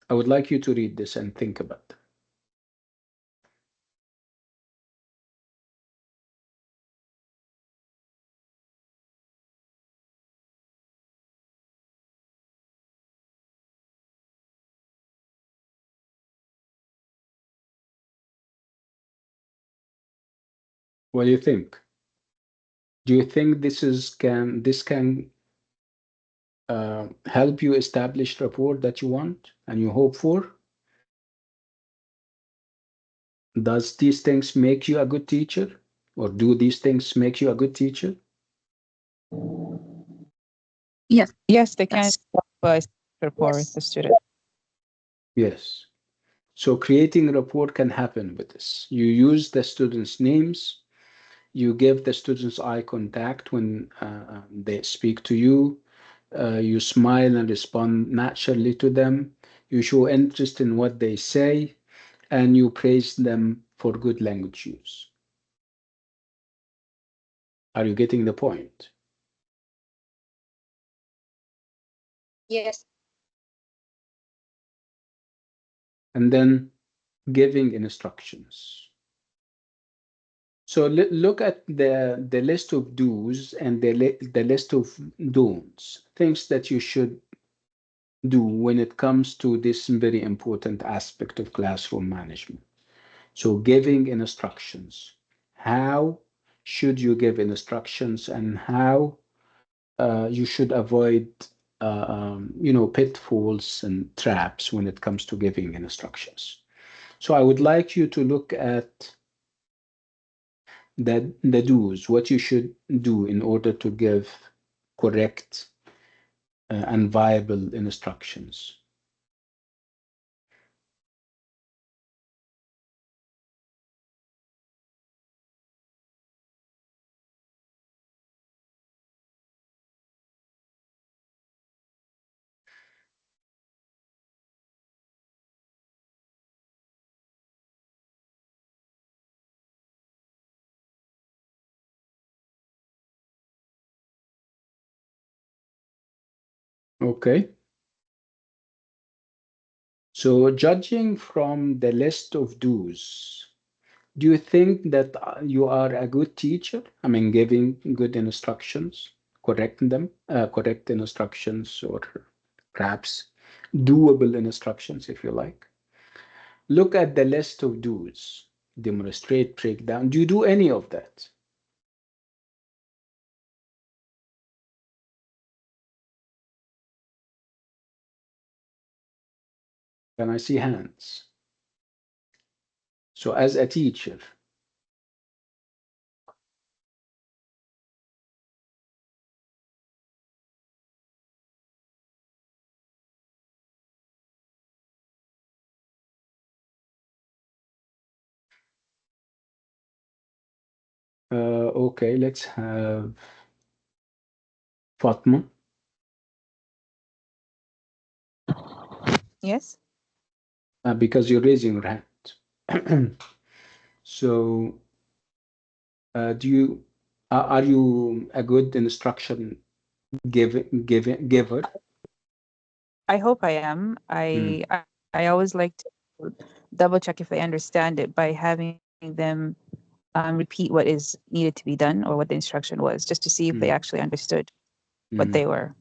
I would like you to read this and think about it. What do you think? Do you think this can help you establish rapport that you want and you hope for? Does these things make you a good teacher? Or do these things make you a good teacher? Yes, they can Yes. help us rapport with Yes. the student. Yes. So creating rapport can happen with this. You use the students' names, you give the students eye contact when they speak to you, you smile and respond naturally to them, you show interest in what they say, and you praise them for good language use. Are you getting the point? Yes. And then giving instructions. So look at the list of do's and the list of don'ts, things that you should do when it comes to this very important aspect of classroom management. So giving instructions. How should you give instructions, and how you should avoid pitfalls and traps when it comes to giving instructions. So I would like you to look at the do's, what you should do in order to give correct and viable instructions. Okay. So judging from the list of do's, do you think that you are a good teacher? I mean, giving good instructions, correct instructions, or perhaps doable instructions, if you like. Look at the list of do's, demonstrate, break down. Do you do any of that? Can I see hands? So as a teacher, okay, let's have Fatma, Yes. because you're raising your hand. So, do you are you a good instruction giver? I hope I am. Mm, I always like to double check if they understand it by having them repeat what is needed to be done or what the instruction was, just to see if they mm, actually understood what mm. they were.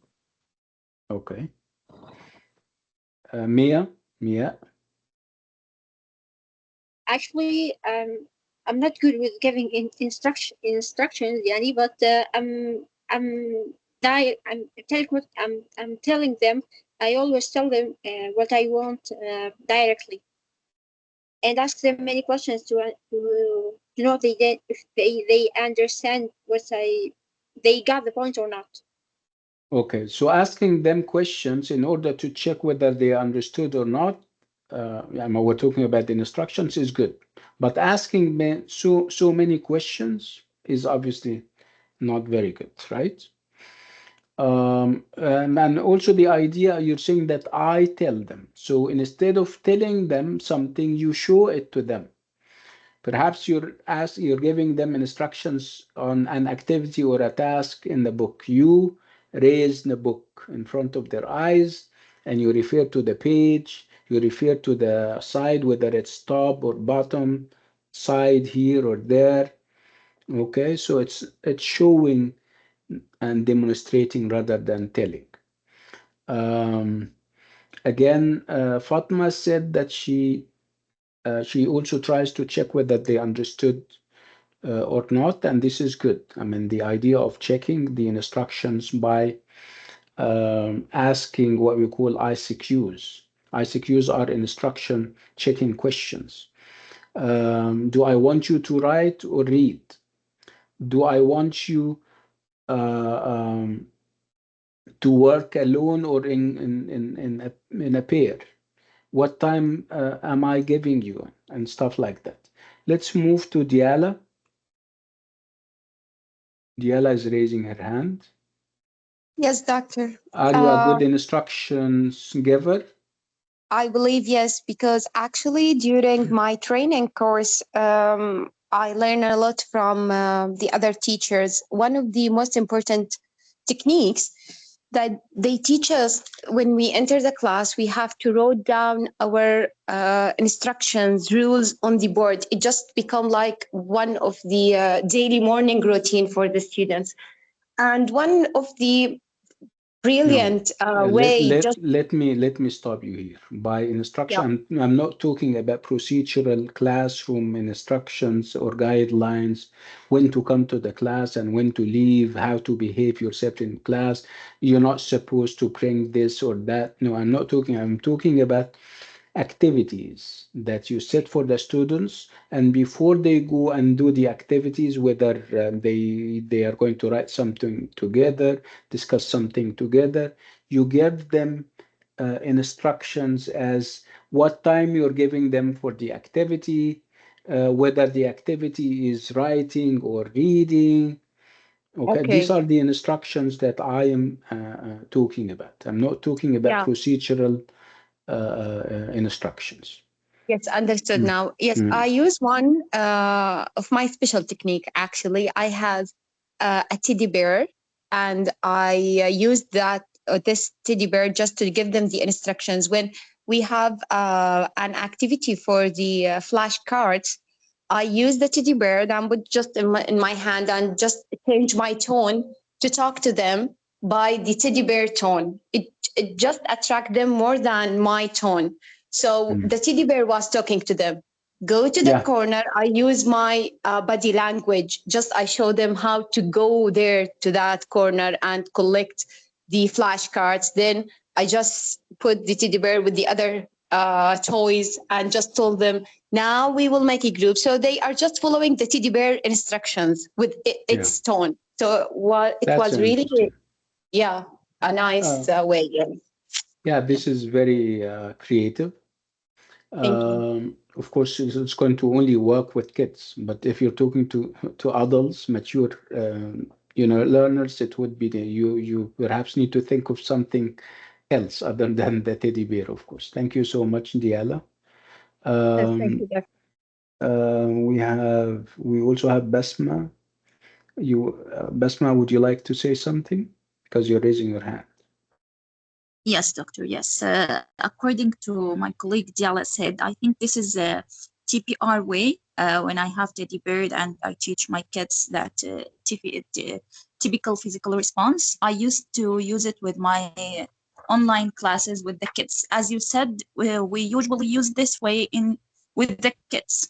Okay. Mia. Actually, I'm not good with giving instructions, yani, but I'm telling them. I always tell them what I want directly, and ask them many questions to know if they understand what they got the point or not. Okay, so asking them questions in order to check whether they understood or not, we're talking about the instructions, is good. But asking me so many questions is obviously not very good, right? And also the idea you're saying that I tell them. So instead of telling them something, you show it to them. Perhaps you're giving them instructions on an activity or a task in the book. You raise the book in front of their eyes and you refer to the page, you refer to the side, whether it's top or bottom, side here or there. Okay, so it's showing and demonstrating rather than telling. Um, Again, Fatma said that she also tries to check whether they understood or not, and this is good. I mean, the idea of checking the instructions by asking what we call ICQs. ICQs are instruction checking questions. Do I want you to write or read? Do I want you to work alone or in a pair? What time am I giving you? And stuff like that. Let's move to Diala. Diala is raising her hand. Yes, doctor. Are you a good instructions giver? I believe yes, because actually during my training course, I learned a lot from the other teachers. One of the most important techniques that they teach us when we enter the class, we have to write down our instructions, rules on the board. It just become like one of the daily morning routine for the students. And one of the No. brilliant Let, way, let, just let me stop you here. By instruction, yeah. I'm not talking about procedural classroom instructions or guidelines, when to come to the class and when to leave, how to behave yourself in class. You're not supposed to bring this or that. No, I'm talking about activities that you set for the students, and before they go and do the activities, whether they are going to write something together, discuss something together, you give them instructions as what time you're giving them for the activity, whether the activity is writing or reading. Okay, these Okay. are the instructions that I am talking about. I'm not talking about Yeah. procedural instructions. Yes, understood Mm, now. Yes, mm, I use one of my special technique. Actually, I have a teddy bear, and I use that this teddy bear just to give them the instructions. When we have an activity for the flashcards, I use the teddy bear and put just in my hand and just change my tone to talk to them by the teddy bear tone. It just attract them more than my tone. So mm. the teddy bear was talking to them. Go to the Yeah, corner. I use my body language. Just I show them how to go there to that corner and collect the flashcards. Then I just put the teddy bear with the other toys and just told them, now we will make a group. So they are just following the teddy bear instructions with yeah, its tone. So what it that's was really, interesting. yeah, a Uh, nice way. Yeah. yeah, this is very creative. Thank you. Of course, it's going to only work with kids, but if you're talking to adults, mature, learners, it would be you perhaps need to think of something else other than the teddy bear, of course. Thank you so much, Diala. Yes, thank Um, you, Dr. we also have Basma. Basma, would you like to say something? Because you're raising your hand. Yes, doctor. Yes. According to my colleague Diala said, I think this is a TPR way. When I have teddy bear and I teach my kids that typical physical response, I used to use it with my online classes with the kids. As you said, we usually use this way in with the kids.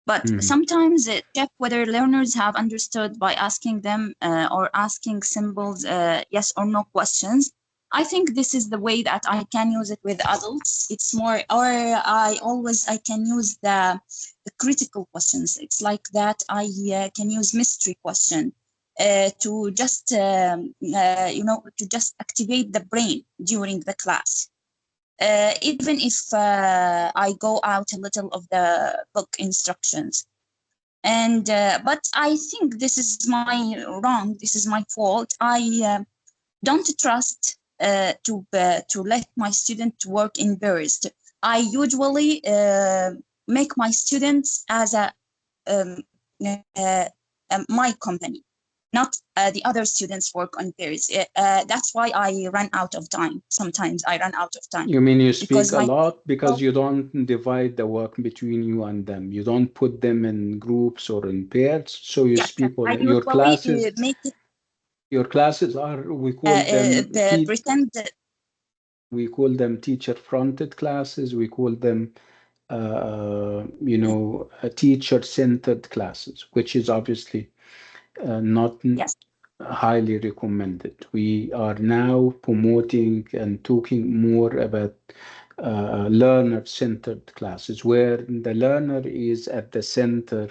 But Mhm. sometimes check whether learners have understood by asking them or asking symbols yes or no questions. I think this is the way that I can use it with adults. It's more, or I can use the critical questions. It's like that I can use mystery question to just to just activate the brain during the class. Even if I go out a little of the book instructions. And but I think this is my wrong. This is my fault. I don't trust to let my student work in burst. I usually make my students as a um, my company, not the other students work on pairs. That's why I run out of time. Sometimes I run out of time You mean you speak because a my lot because you don't divide the work between you and them. You don't put them in groups or in pairs. So you yes, yes, speak all I your usually classes. make it Your classes are pretend. we call them teacher fronted classes. We call them teacher centered classes, which is obviously not Yes, highly recommended. We are now promoting and talking more about learner-centered classes, where the learner is at the center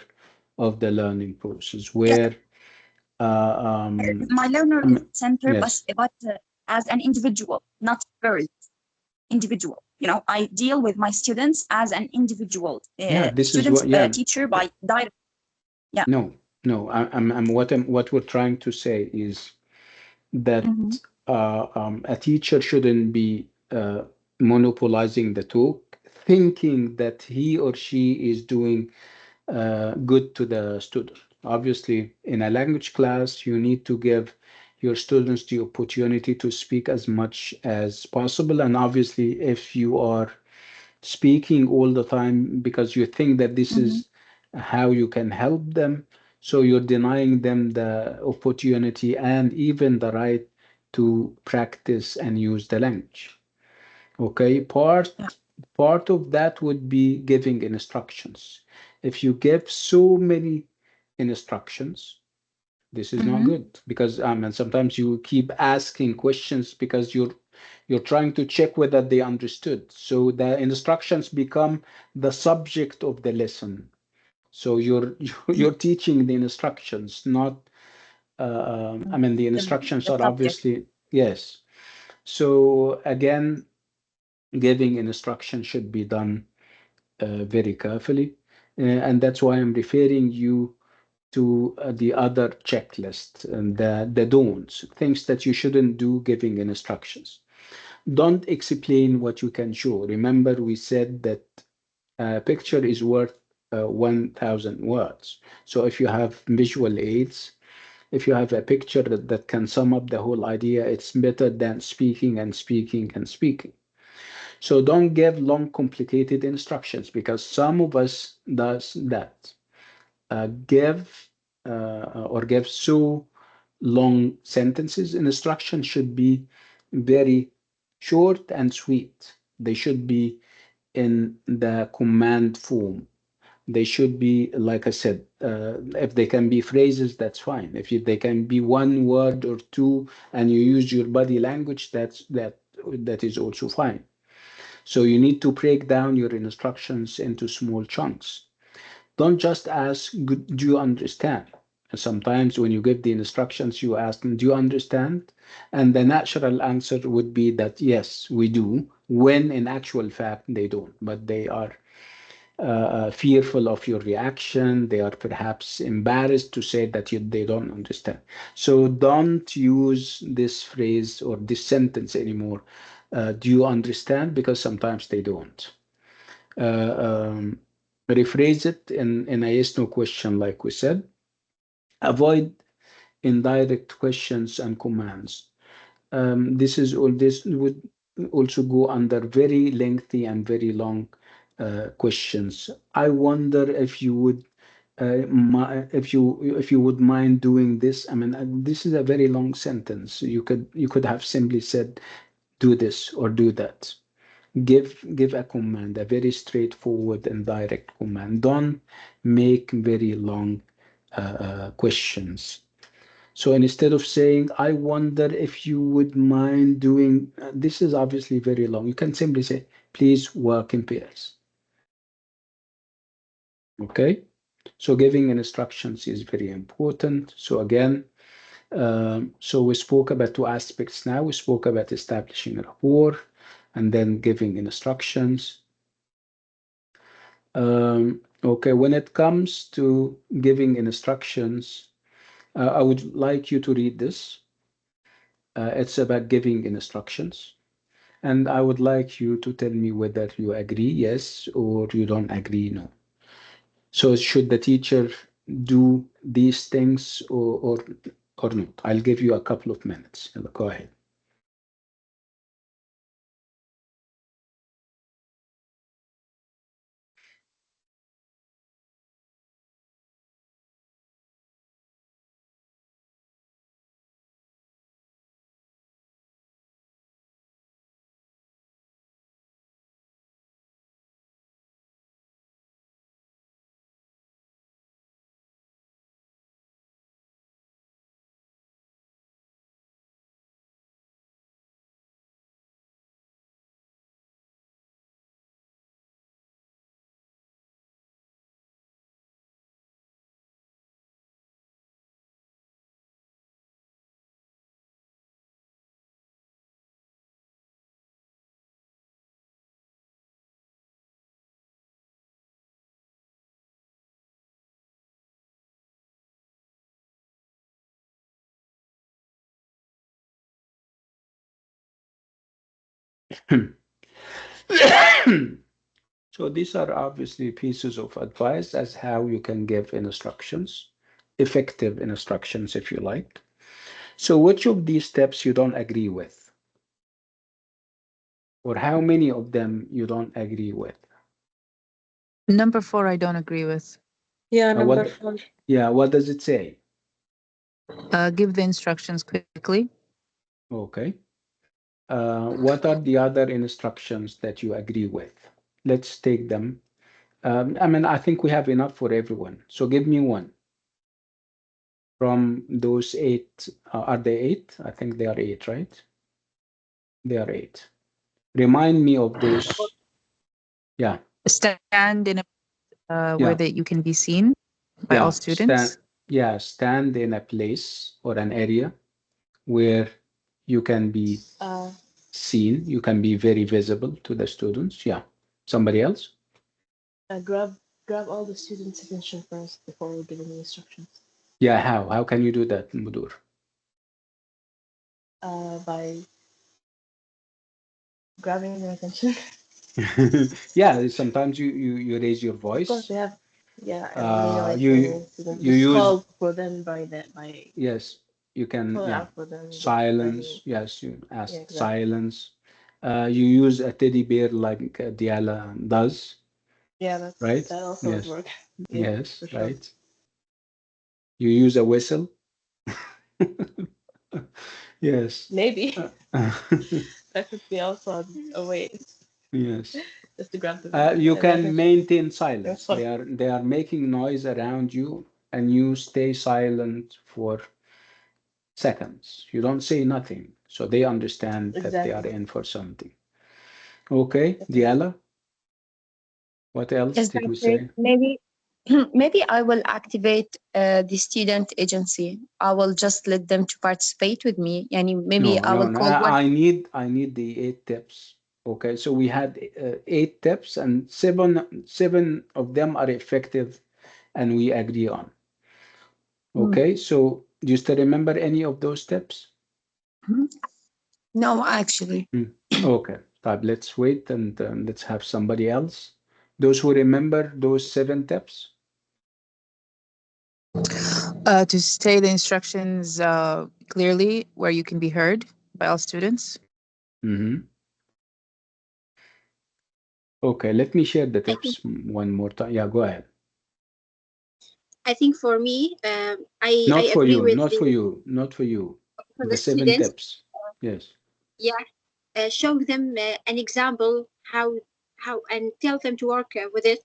of the learning process, yes. where My learner is center, yes, but as an individual, not very individual. I deal with my students as an individual This is student what, teacher by direct. Yeah. no, no, what we're trying to say is that Mhm. a teacher shouldn't be monopolizing the talk, thinking that he or she is doing good to the student. Obviously, in a language class, you need to give your students the opportunity to speak as much as possible. And obviously, if you are speaking all the time because you think that this Mhm. is how you can help them, so you're denying them the opportunity and even the right to practice and use the language. Okay, Yeah. part of that would be giving instructions. If you give so many instructions, this is not Mhm. good because and sometimes you keep asking questions because you're trying to check whether they understood. So the instructions become the subject of the lesson. So you're teaching the instructions, not the instructions The are subject. obviously yes. So again, giving instruction should be done very carefully. And that's why I'm referring you to the other checklist and the don'ts, things that you shouldn't do giving instructions. Don't explain what you can show. Remember, we said that a picture is worth 1,000 words. So if you have visual aids, if you have a picture that can sum up the whole idea, it's better than speaking and speaking and speaking. So don't give long, complicated instructions because some of us does that. Give or give so long sentences. Instructions should be very short and sweet. They should be in the command form. They should be, like I said, if they can be phrases, that's fine. If they can be one word or two, and you use your body language, that is also fine. So you need to break down your instructions into small chunks. Don't just ask, do you understand? Sometimes when you give the instructions, you ask them, do you understand? And the natural answer would be that yes, we do, when in actual fact they don't, but they are fearful of your reaction. They are perhaps embarrassed to say that they don't understand. So don't use this phrase or this sentence anymore. Do you understand? Because sometimes they don't. Uh, um, Rephrase it in a yes no question, like we said. Avoid indirect questions and commands. This would also go under very lengthy and very long questions. I wonder if you would if you would mind doing this. This is a very long sentence. You could have simply said, do this or do that. Give a command, a very straightforward and direct command. Don't make very long questions. So instead of saying, I wonder if you would mind doing, this is obviously very long. You can simply say, please work in pairs. Okay? So giving instructions is very important. So again, so we spoke about two aspects now. We spoke about establishing a rapport and then giving instructions. Okay, when it comes to giving instructions, I would like you to read this. It's about giving instructions. And I would like you to tell me whether you agree, yes, or you don't agree, no. So should the teacher do these things or not? I'll give you a couple of minutes. Go ahead. So these are obviously pieces of advice as how you can give instructions, effective instructions if you like. So which of these steps you don't agree with? Or how many of them you don't agree with? Number 4, I don't agree with. Yeah, What, number 4. yeah, what does it say? Give the instructions quickly. Okay. What are the other instructions that you agree with? Let's take them. I mean, I think we have enough for everyone. So give me one from those 8. Are they 8? I think they are 8, right? They are 8. Remind me of those. Yeah, Stand in a where yeah, that you can be seen by all yeah. students. Stand in a place or an area where you can be seen, you can be very visible to the students. Yeah. Somebody else? Grab all the students' attention first before giving the instructions. Yeah, how? How can you do that, Mudur? By grabbing their attention. Yeah, sometimes you raise your Of course, voice. they have, yeah, and they know You students. you Just use, call for them by yes, you can, call yeah, out for them. silence. Yes, you Yeah, ask exactly. silence. You use a teddy bear like Diala does, Yeah, right? that also would Yes, work. Yeah, yes, for sure. right. You use a whistle. Yes. Maybe Uh, that could be also a way yes. just to grab You the can attention. maintain That's silence. fun. They are making noise around you, and you stay silent for seconds. You don't say nothing, so they understand that they are Exactly. in for something. Okay, Diala, what else Is did that we it? say? Maybe maybe I will activate the student agency. I will just let them to participate with me. And maybe No, I no, will no. call one. I need the 8 tips. Okay, so we had 8 tips, and seven of them are effective, and we agree on. Okay, so do you still remember any of those tips? No, actually. Okay, let's wait and let's have somebody else. Those who remember those 7 tips. To say the instructions clearly where you can be heard by all students. Mm-hmm. Okay, let me share the I think tips one more time. Yeah, go ahead. I think for me, Not I for agree you, with not for you, not for you. for The the 7 tips. students. Yes. Yeah, show them an example how and tell them to work with it.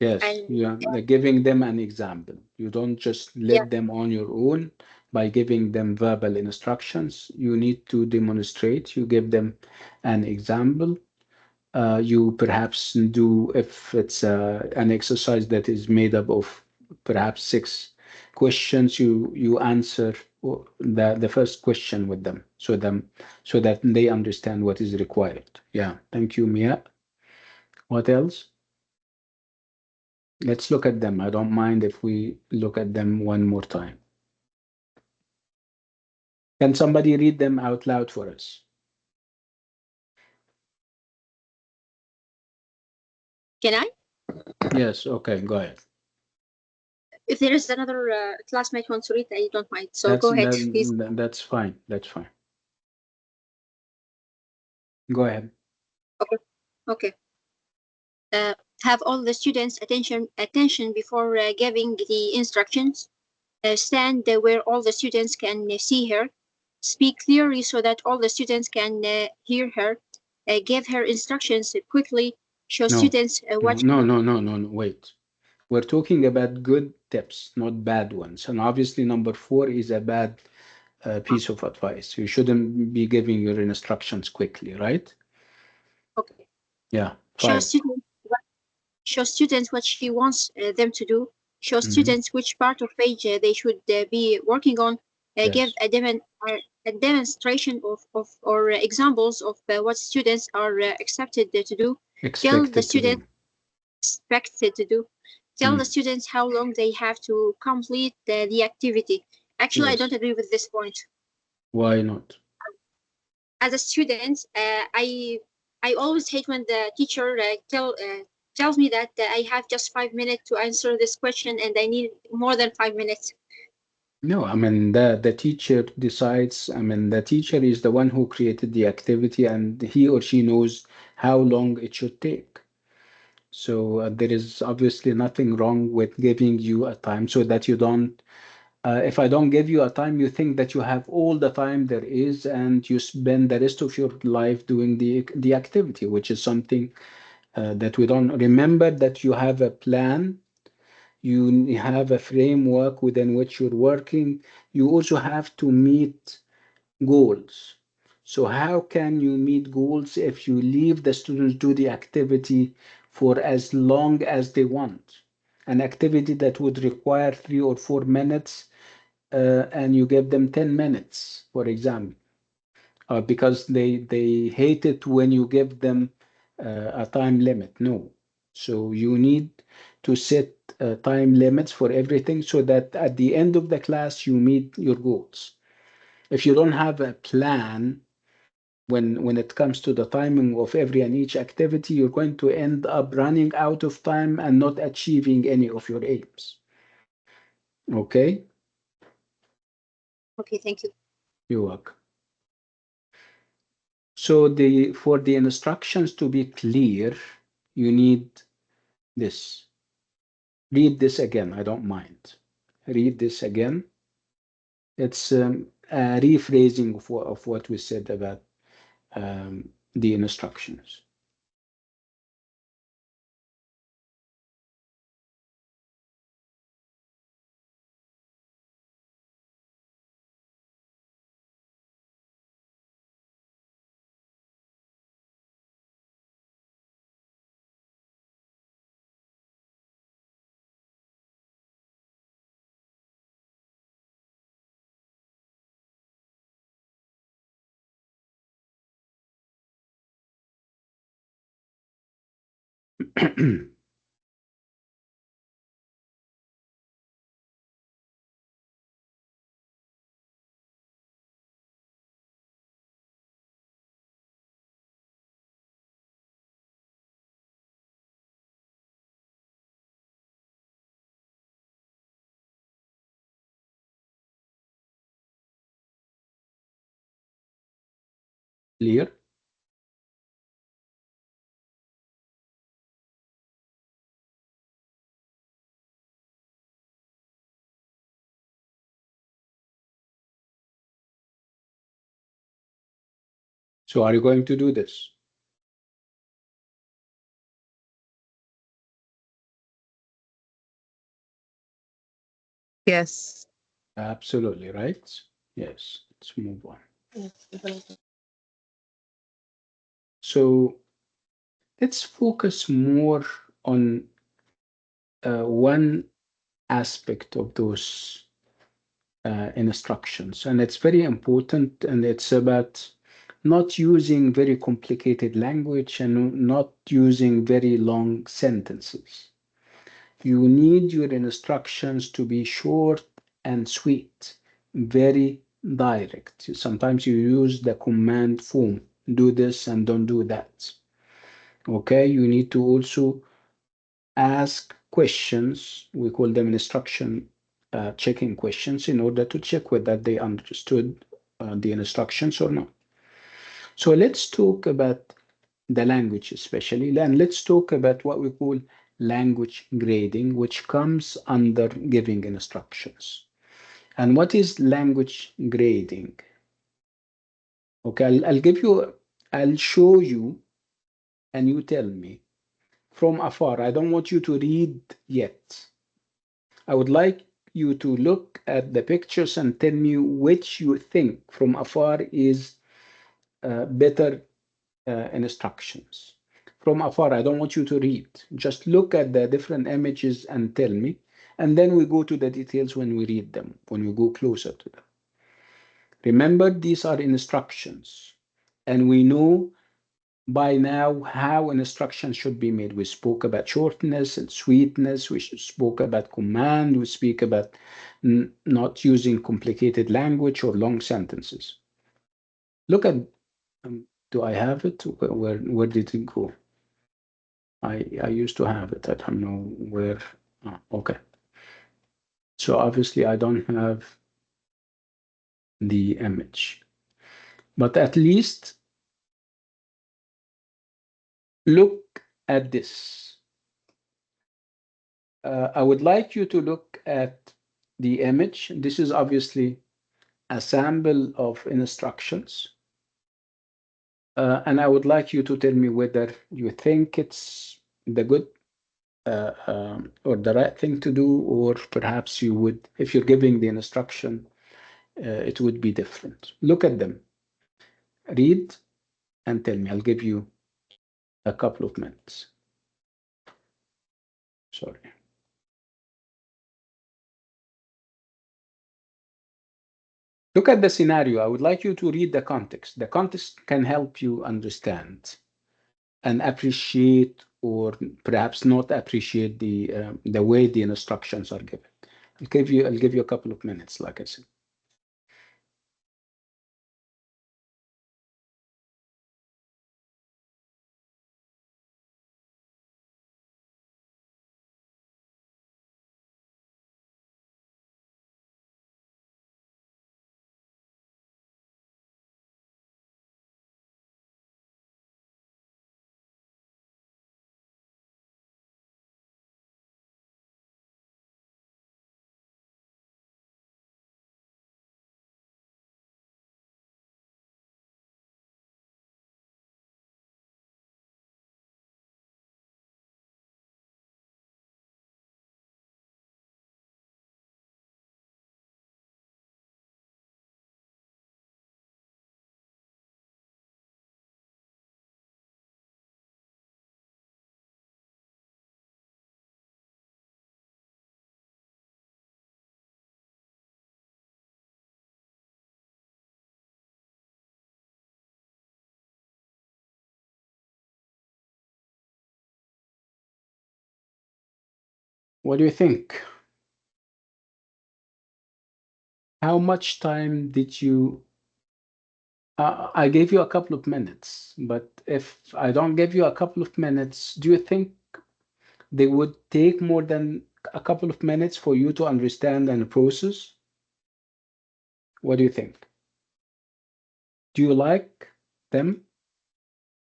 Yes, And yeah, giving them an example. You don't just yeah, let them on your own by giving them verbal instructions. You need to demonstrate. You give them an example. You perhaps do, if it's an exercise that is made up of perhaps 6 questions, you answer the first question with them, so that they understand what is required. Yeah, thank you, Mia. What else? Let's look at them. I don't mind if we look at them one more time. Can somebody read them out loud for us? can I? Yes, okay, go ahead. If there is another classmate wants to read, I don't mind. So That's go ahead, please. that's fine. That's fine. Go ahead. Okay. Okay. Uh, have all the students attention before giving the instructions. Stand where all the students can see her. Speak clearly so that all the students can hear her. Give her instructions quickly. Show No, students no, what no, no, no, no, no. Wait. We're talking about good tips, not bad ones. And obviously, number 4 is a bad piece of advice. You shouldn't be giving your instructions quickly, right? okay. Yeah, Show 5. students show students what she wants them to do. Show Hmm. students which part of page they should be working on. Give Yes, a demonstration of or examples of what students are accepted to do. Tell the expected to students do. expected to do. Tell the Mm. students how long they have to complete the activity. Actually, I don't Yes. agree with this point. Why not? As a student, I always hate when the teacher tells me that I have just 5 minutes to answer this question and I need more than 5 minutes. No, I mean the teacher decides. I mean the teacher is the one who created the activity, and he or she knows how long it should take. So there is obviously nothing wrong with giving you a time so that you don't. If I don't give you a time, you think that you have all the time there is, and you spend the rest of your life doing the activity, which is something that we don't remember. That you have a plan, you have a framework within which you're working. You also have to meet goals. So how can you meet goals if you leave the students do the activity for as long as they want? An activity that would require 3 or 4 minutes, and you give them 10 minutes, for example, because they hate it when you give them a time limit. No. So you need to set time limits for everything so that at the end of the class you meet your goals. If you don't have a plan when it comes to the timing of every and each activity, you're going to end up running out of time and not achieving any of your aims. Okay? Okay, thank you. You're welcome. So for the instructions to be clear, you need this. Read this again. I don't mind. Read this again. It's a rephrasing of what we said about the instructions. Clear? So are you going to do this? Yes. Absolutely, right? Yes. Let's move on. Yes. So let's focus more on one aspect of those instructions, and it's very important, and it's about not using very complicated language and not using very long sentences. You need your instructions to be short and sweet, very direct. Sometimes you use the command form, do this and don't do that. Okay, you need to also ask questions. We call them instruction checking questions in order to check whether they understood the instructions or not. So let's talk about the language especially, and let's talk about what we call language grading, which comes under giving instructions. And what is language grading? Okay, I'll show you, and you tell me from afar. I don't want you to read yet. I would like you to look at the pictures and tell me which you think from afar is better instructions. From afar, I don't want you to read. Just look at the different images and tell me. And then we go to the details when we read them, when we go closer to them. Remember, these are instructions. And we know by now how instructions should be made. We spoke about shortness and sweetness. We spoke about command. We speak about not using complicated language or long sentences. Look at Do I have it? Where did it go? I used to have it. I don't know where. Okay. So obviously I don't have the image, but at least look at this. I would like you to look at the image. This is obviously a sample of instructions. And I would like you to tell me whether you think it's the good or the right thing to do, or perhaps you would, if you're giving the instruction, it would be different. Look at them, read, and tell me. I'll give you a couple of minutes. Sorry. Look at the scenario. I would like you to read the context. The context can help you understand and appreciate, or perhaps not appreciate the way the instructions are given. I'll give you a couple of minutes, like I said. What do you think? How much time did you? I gave you a couple of minutes, but if I don't give you a couple of minutes, do you think they would take more than a couple of minutes for you to understand and process? What do you think? Do you like them?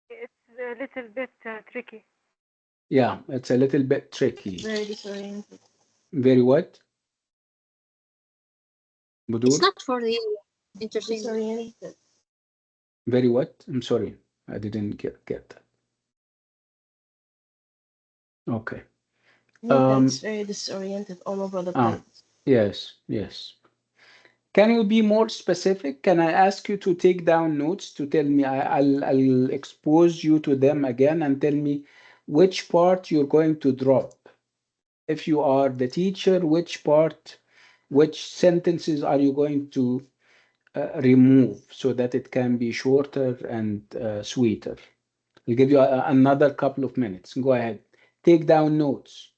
It's a little bit tricky. Yeah, it's a little bit tricky. Very disoriented. Very what? It's Budur? not for the entertainment. Disoriented. Very what? I'm sorry, I didn't get that. Okay. I think that it's very disoriented, all over the place. Yes, yes. Can you be more specific? Can I ask you to take down notes to tell me? I'll expose you to them again and tell me which part you're going to drop. If you are the teacher, which part, which sentences are you going to remove so that it can be shorter and sweeter? I'll give you another couple of minutes. Go ahead. Take down notes.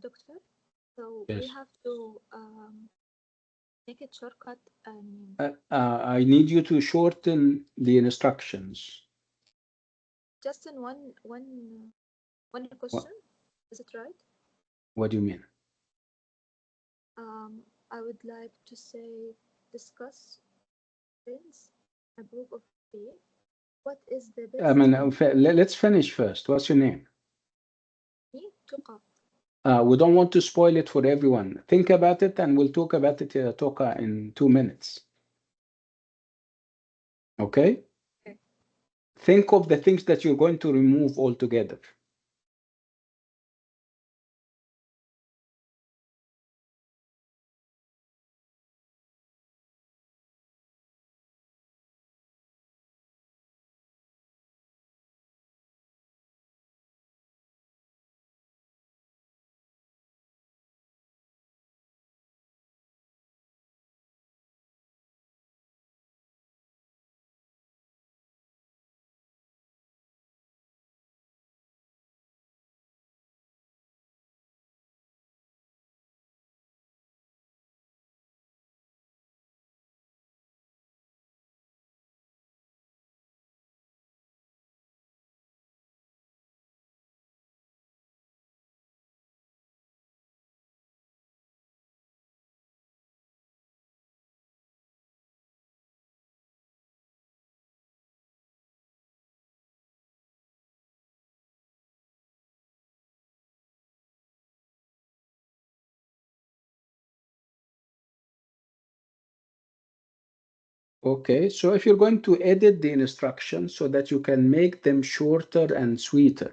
Doctor, so we Yes. have to make it shortcut and I need you to shorten the instructions. just in one question. Is it right? What do you mean? I would like to say discuss friends a group of three. What is the best? I mean, let's finish first. What's your name? Me, Tuqa. We don't want to spoil it for everyone. Think about it, and we'll talk about it, Toka, in 2 minutes. Okay? Okay. Think of the things that you're going to remove altogether. Okay, so if you're going to edit the instructions so that you can make them shorter and sweeter.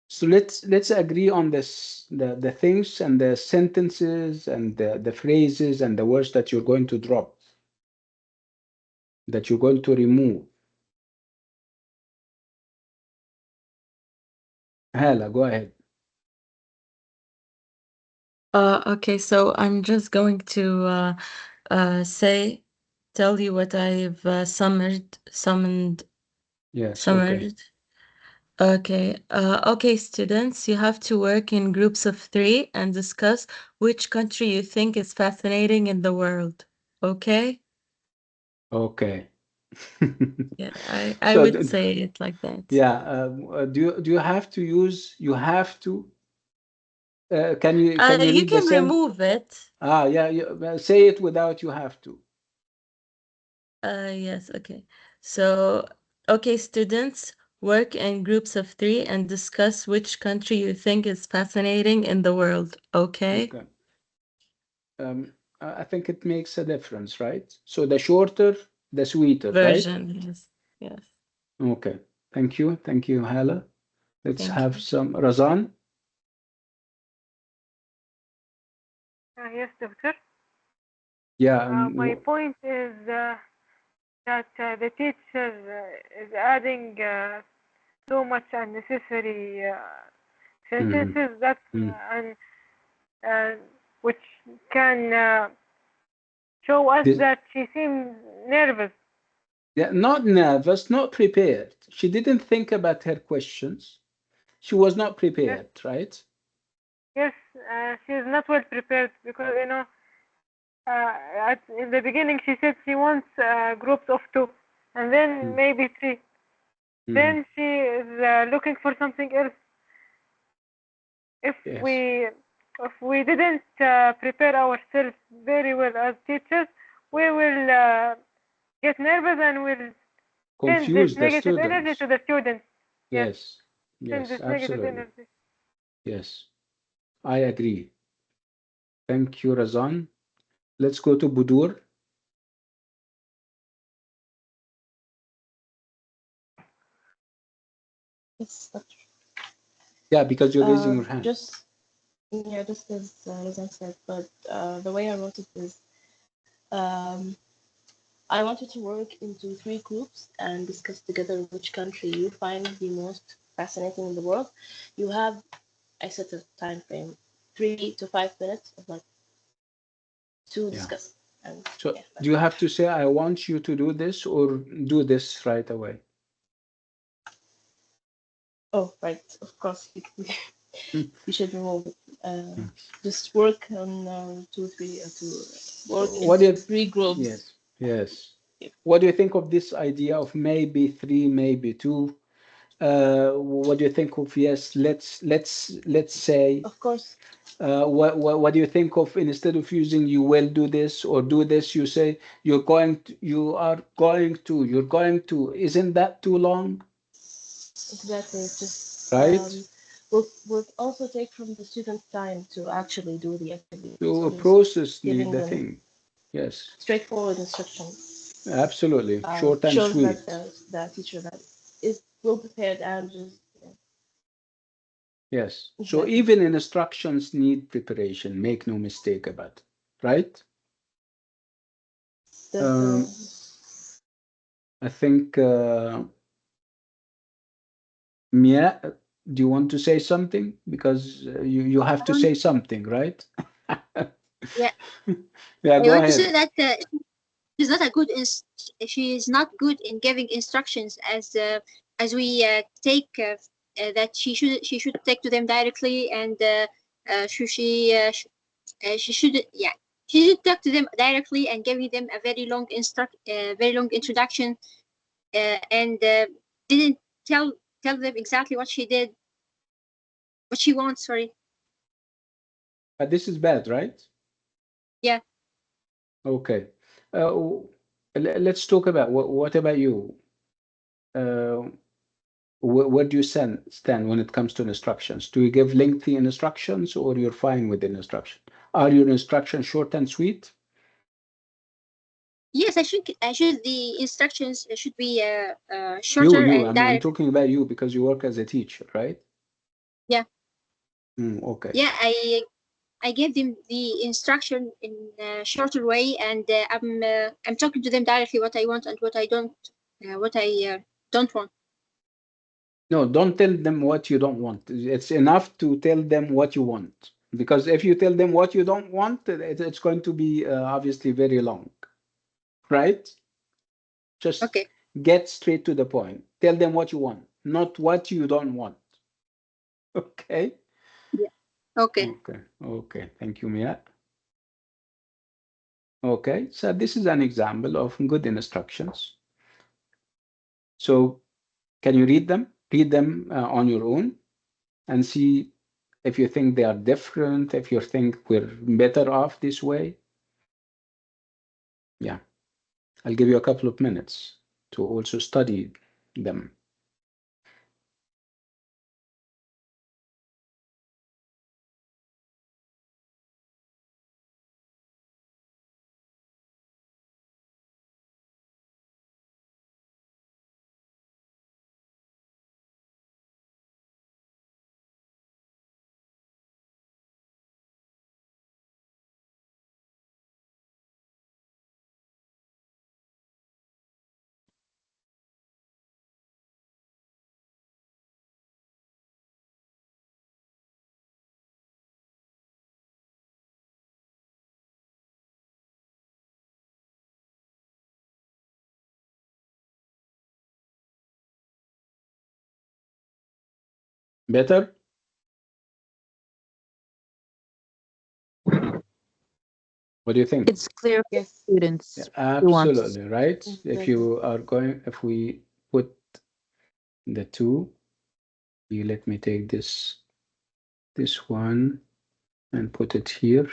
So let's agree on this, the things and the sentences and the phrases and the words that you're going to drop, that you're going to remove. Hala, go ahead. Okay, so I'm just going to tell you what I've summoned. Yes, okay. Okay. Okay, students, you have to work in groups of 3 and discuss which country you think is fascinating in the world. Okay? Okay. Yeah, I So would say it like that. yeah, do you have to use, you have to, can you You read the can sentence? remove it. Yeah, say it without you have to. Yes, okay. So, okay, students, work in groups of 3 and discuss which country you think is fascinating in the world. Okay? Okay. I think it makes a difference, right? So the shorter, the sweeter, right? Version, yes. Yes. Okay. Thank you. Thank you, Hala. Let's Thank have you. some Razan. Yes, doctor. Yeah. My point is that the teacher is adding so much unnecessary sentences that and which can show us This, that she seems nervous. yeah, not nervous, not prepared. She didn't think about her questions. She was not Yes, prepared, right? yes, she is not well prepared because in the beginning she said she wants groups of 2, and then maybe 3. Then she is looking for something else. If Yes. we didn't prepare ourselves very well as teachers, we will get nervous and will send this Confuse the negative energy students. to the students. Yes. Send Yes, this negative absolutely. energy. Yes, I agree. Thank you, Razan. Let's go to Budur. Yes, that's Yeah, because you're raising your hand. just as Razan said, but the way I wrote it is um, I wanted to work into 3 groups and discuss together which country you find the most fascinating in the world. You have, I set a time frame, 3 to 5 minutes of like to discuss. And So yeah, do you have to say, I want you to do this or do this right away? oh, right, of course, Hmm. you should remove it. Yes. Just work on 2, 3, to work What do into you, 3 groups. yes, yes. What do you think of this idea of maybe 3, maybe 2? What do you think of, yes, let's say, Of course, what do you think of, instead of using you will do this or do this, you say you're going to, you're going to, isn't that too long? exactly. It's just Right? we'll also take from the students time to actually do the activity. To So just process the giving them thing. Yes, straightforward instructions absolutely. Short and shows that sweet. the teacher that is well prepared and just Yes. So exactly. even instructions need preparation. Make no mistake about it. Right? Definitely. I think, Mia, do you want to say something? Because you have to say something, right? Yeah, Yeah, I go want to say ahead. that she's not a good she is not good in giving instructions as we take that she should take to them directly and should she should she should talk to them directly and giving them a very long introduction and didn't tell them exactly what she wants. Sorry. This is bad, right? Yeah. Okay. Let's talk about what about you? Uh, where do you stand when it comes to instructions? Do you give lengthy instructions or you're fine with the instruction? Are your instructions short and sweet? Yes, I should. The instructions should be shorter and I'm direct. talking about you because you work as a teacher, right? Yeah. Okay. Yeah, I gave them the instruction in a shorter way, and I'm talking to them directly what I want and what I don't want. No, don't tell them what you don't want. It's enough to tell them what you want. Because if you tell them what you don't want, it's going to be obviously very long, right? Just Okay. get straight to the point. Tell them what you want, not what you don't want. Okay? Yeah. Okay. Okay. Okay. Thank you, Mia. Okay. So this is an example of good instructions. So can you read them? Read them on your own and see if you think they are different, if you think we're better off this way. Yeah. I'll give you a couple of minutes to also study them. Better? What do you think? It's clear for Yes. students Yeah, who wants. absolutely, right? If you are going, if we put the two, you let me take this one and put it here.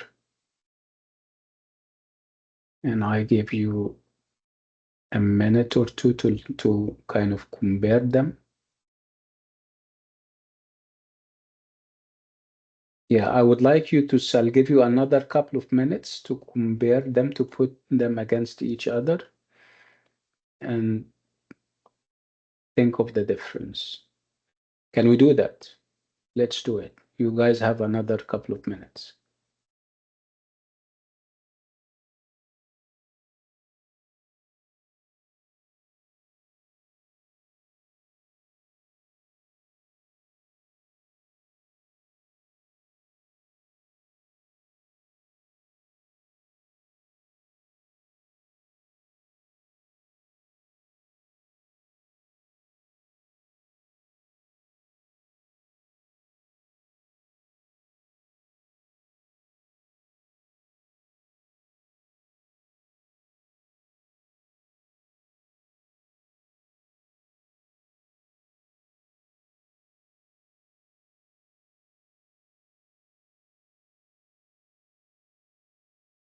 And I give you a minute or two to kind of compare them. Yeah, I would like you to, I'll give you another couple of minutes to compare them, to put them against each other and think of the difference. Can we do that? Let's do it. You guys have another couple of minutes.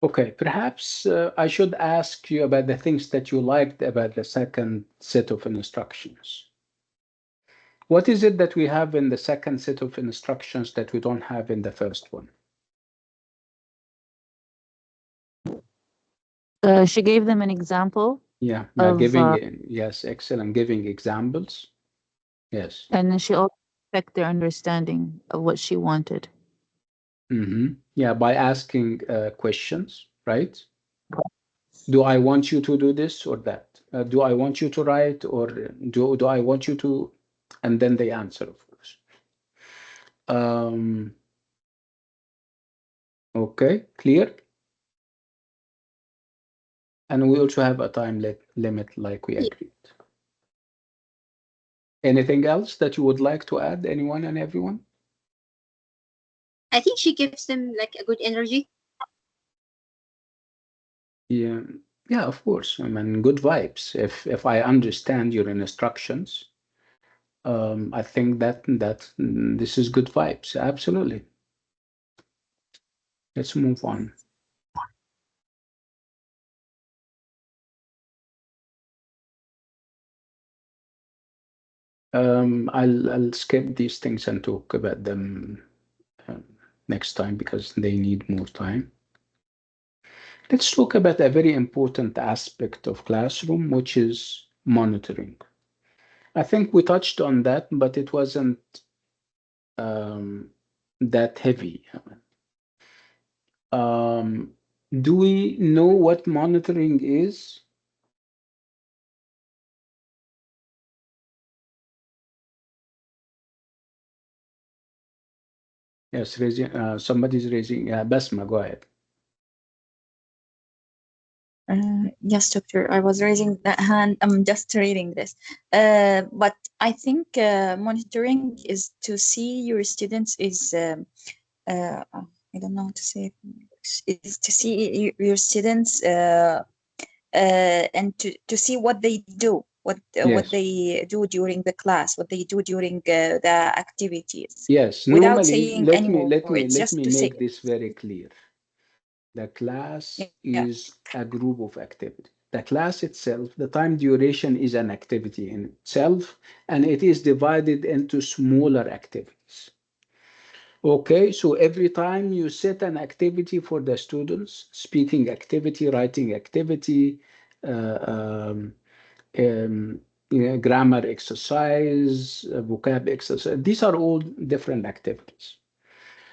Okay, perhaps I should ask you about the things that you liked about the second set of instructions. What is it that we have in the second set of instructions that we don't have in the first one? She gave them an example. Yeah, yes, excellent. Giving examples. Yes. And then she also checked their understanding of what she wanted. Yeah, by asking questions, right? Do I want you to do this or that? Do I want you to write, or do I want you to? And then they answer, of course. Okay, clear? And we also have a time limit like we agreed. Anything else that you would like to add, anyone and everyone? I think she gives them like a good energy. Yeah, yeah, of course. I mean, good vibes. If I understand your instructions, I think that this is good vibes. Absolutely. Let's move on. I'll skip these things and talk about them next time because they need more time. Let's talk about a very important aspect of classroom, which is monitoring. I think we touched on that, but it wasn't that heavy. Do we know what monitoring is? Yes, raising, somebody's raising. Basma, go ahead. Yes, doctor, I was raising the hand. I'm just reading this. But I think monitoring is to see your students is, I don't know how to say it, is to see your students and to see what they do, what Yes. they do during the class, what they do during the activities. Yes. Without Normally, saying let any me more. It's let just me to say make this very clear. The class yeah. is a group of activity. The class itself, the time duration is an activity in itself, and it is divided into smaller activities. Okay, so every time you set an activity for the students, speaking activity, writing activity, uh, um, grammar exercise, vocab exercise, these are all different activities.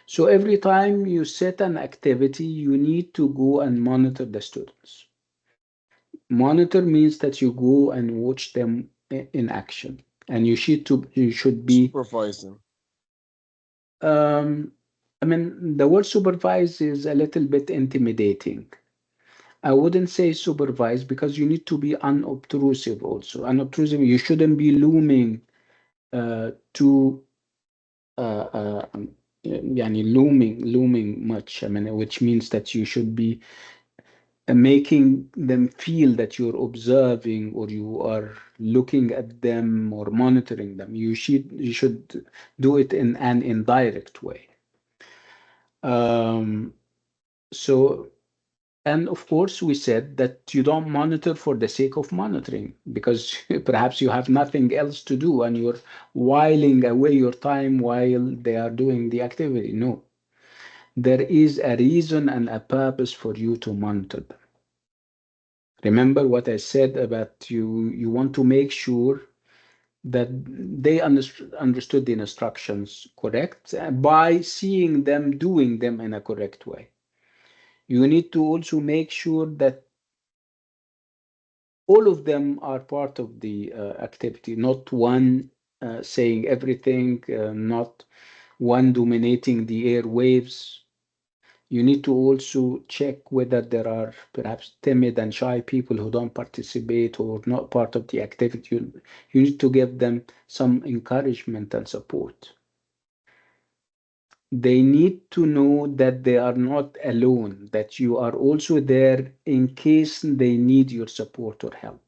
So every time you set an activity, you need to go and monitor the students. Monitor means that you go and watch them in action, and you should be supervising. I mean, the word supervise is a little bit intimidating. I wouldn't say supervise because you need to be unobtrusive also. Unobtrusive, you shouldn't be looming too يعني looming much. I mean, which means that you should be making them feel that you're observing or you are looking at them or monitoring them. You should do it in an indirect way. So, and of course, we said that you don't monitor for the sake of monitoring because perhaps you have nothing else to do and you're whiling away your time while they are doing the activity. No, there is a reason and a purpose for you to monitor them. Remember what I said about you want to make sure that they understood the instructions correct by seeing them doing them in a correct way. You need to also make sure that all of them are part of the activity, not one saying everything, not one dominating the airwaves. You need to also check whether there are perhaps timid and shy people who don't participate or not part of the activity. You need to give them some encouragement and support. They need to know that they are not alone, that you are also there in case they need your support or help.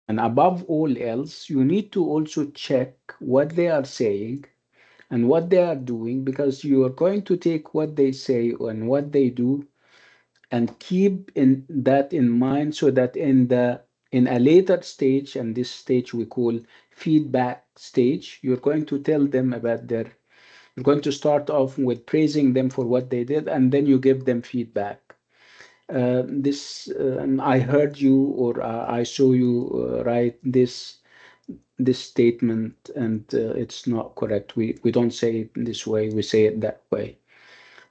And above all else, you need to also check what they are saying and what they are doing because you are going to take what they say and what they do and keep that in mind so that in a later stage, and this stage we call feedback stage, you're going to tell them about you're going to start off with praising them for what they did and then you give them feedback. And I heard you or I saw you write this statement and it's not correct. We don't say it this way, we say it that way.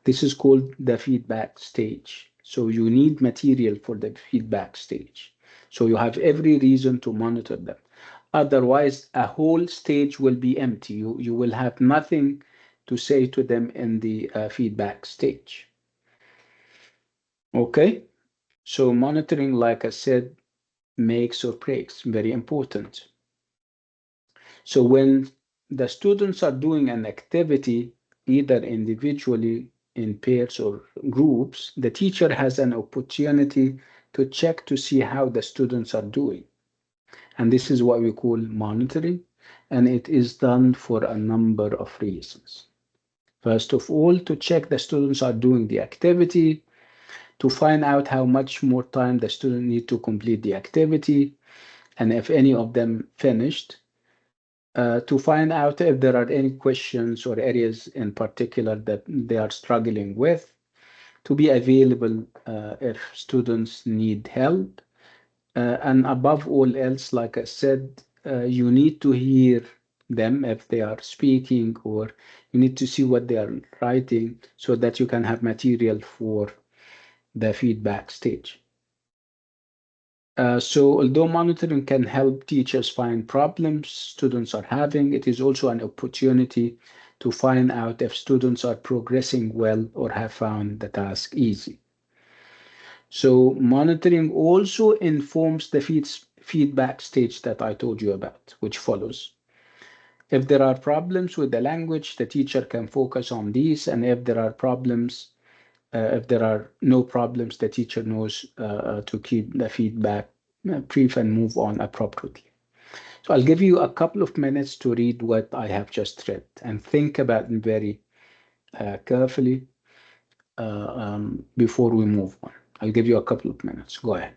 This is called the feedback stage. So you need material for the feedback stage. So you have every reason to monitor them. Otherwise, a whole stage will be empty. You will have nothing to say to them in the feedback stage. Okay? So monitoring, like I said, makes or breaks, very important. So when the students are doing an activity, either individually, in pairs or groups, the teacher has an opportunity to check to see how the students are doing. And this is what we call monitoring, and it is done for a number of reasons. First of all, to check the students are doing the activity, to find out how much more time the student need to complete the activity, and if any of them finished, to find out if there are any questions or areas in particular that they are struggling with, to be available if students need help. And above all else, like I said, you need to hear them if they are speaking, or you need to see what they are writing so that you can have material for the feedback stage. So although monitoring can help teachers find problems students are having, it is also an opportunity to find out if students are progressing well or have found the task easy. So monitoring also informs the feedback stage that I told you about, which follows. If there are problems with the language, the teacher can focus on these, and if there are problems, if there are no problems, the teacher knows to keep the feedback brief and move on appropriately. So I'll give you a couple of minutes to read what I have just read and think about it very carefully before we move on. I'll give you a couple of minutes. Go ahead.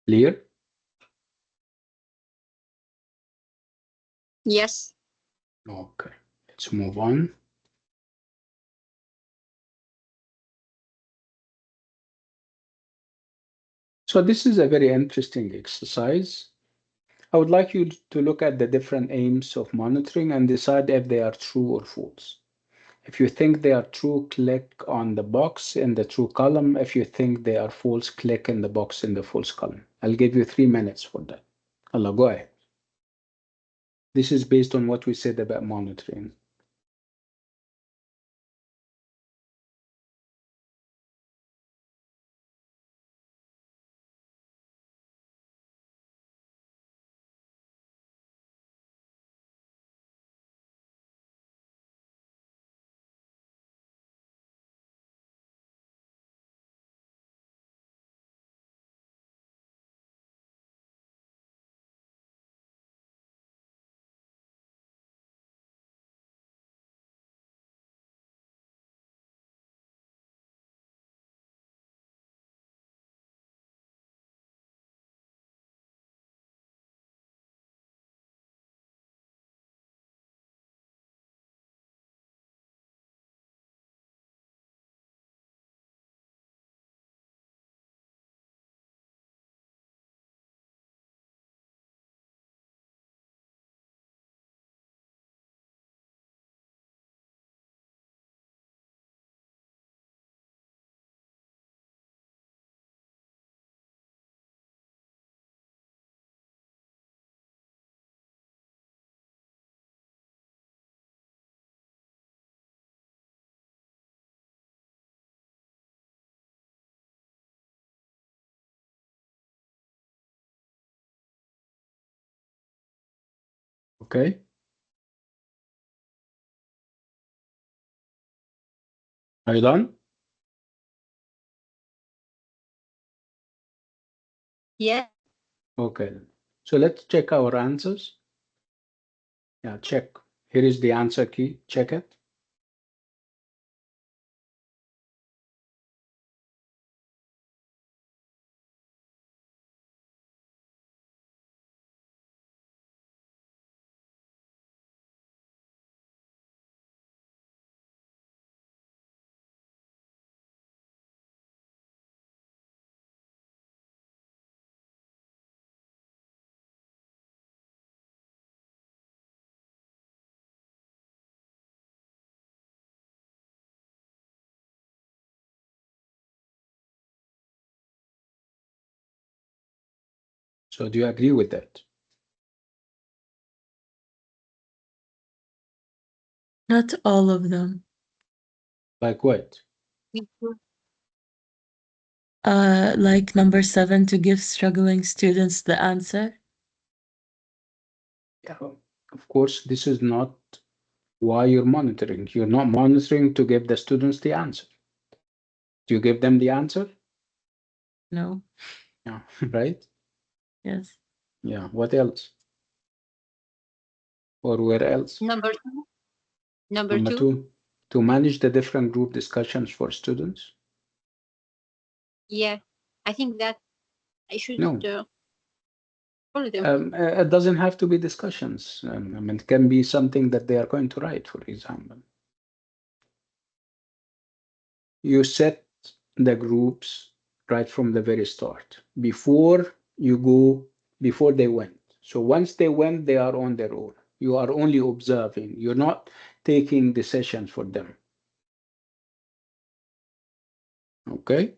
Clear? Yes. Okay, let's move on. So this is a very interesting exercise. I would like you to look at the different aims of monitoring and decide if they are true or false. If you think they are true, click on the box in the true column. If you think they are false, click in the box in the false column. I'll give you 3 minutes for that. Allah, go ahead. This is based on what we said about monitoring. Okay, are you done? Yeah. Okay, so let's check our answers. Yeah, check. Here is the answer key. Check it. So do you agree with that? Not all of them. Like what? Like number 7, to give struggling students the answer. Yeah, of course, this is not why you're monitoring. You're not monitoring to give the students the answer. Do you give them the answer? No. Yeah, right? Yes. Yeah, what else? Or where else? Number 2. Number Number 2. 2, to manage the different group discussions for students. Yeah, I think that I should No. follow them. It doesn't have to be discussions. I mean, it can be something that they are going to write, for example. You set the groups right from the very start, before they went. So once they went, they are on their own. You are only observing. You're not taking decisions for them. Okay?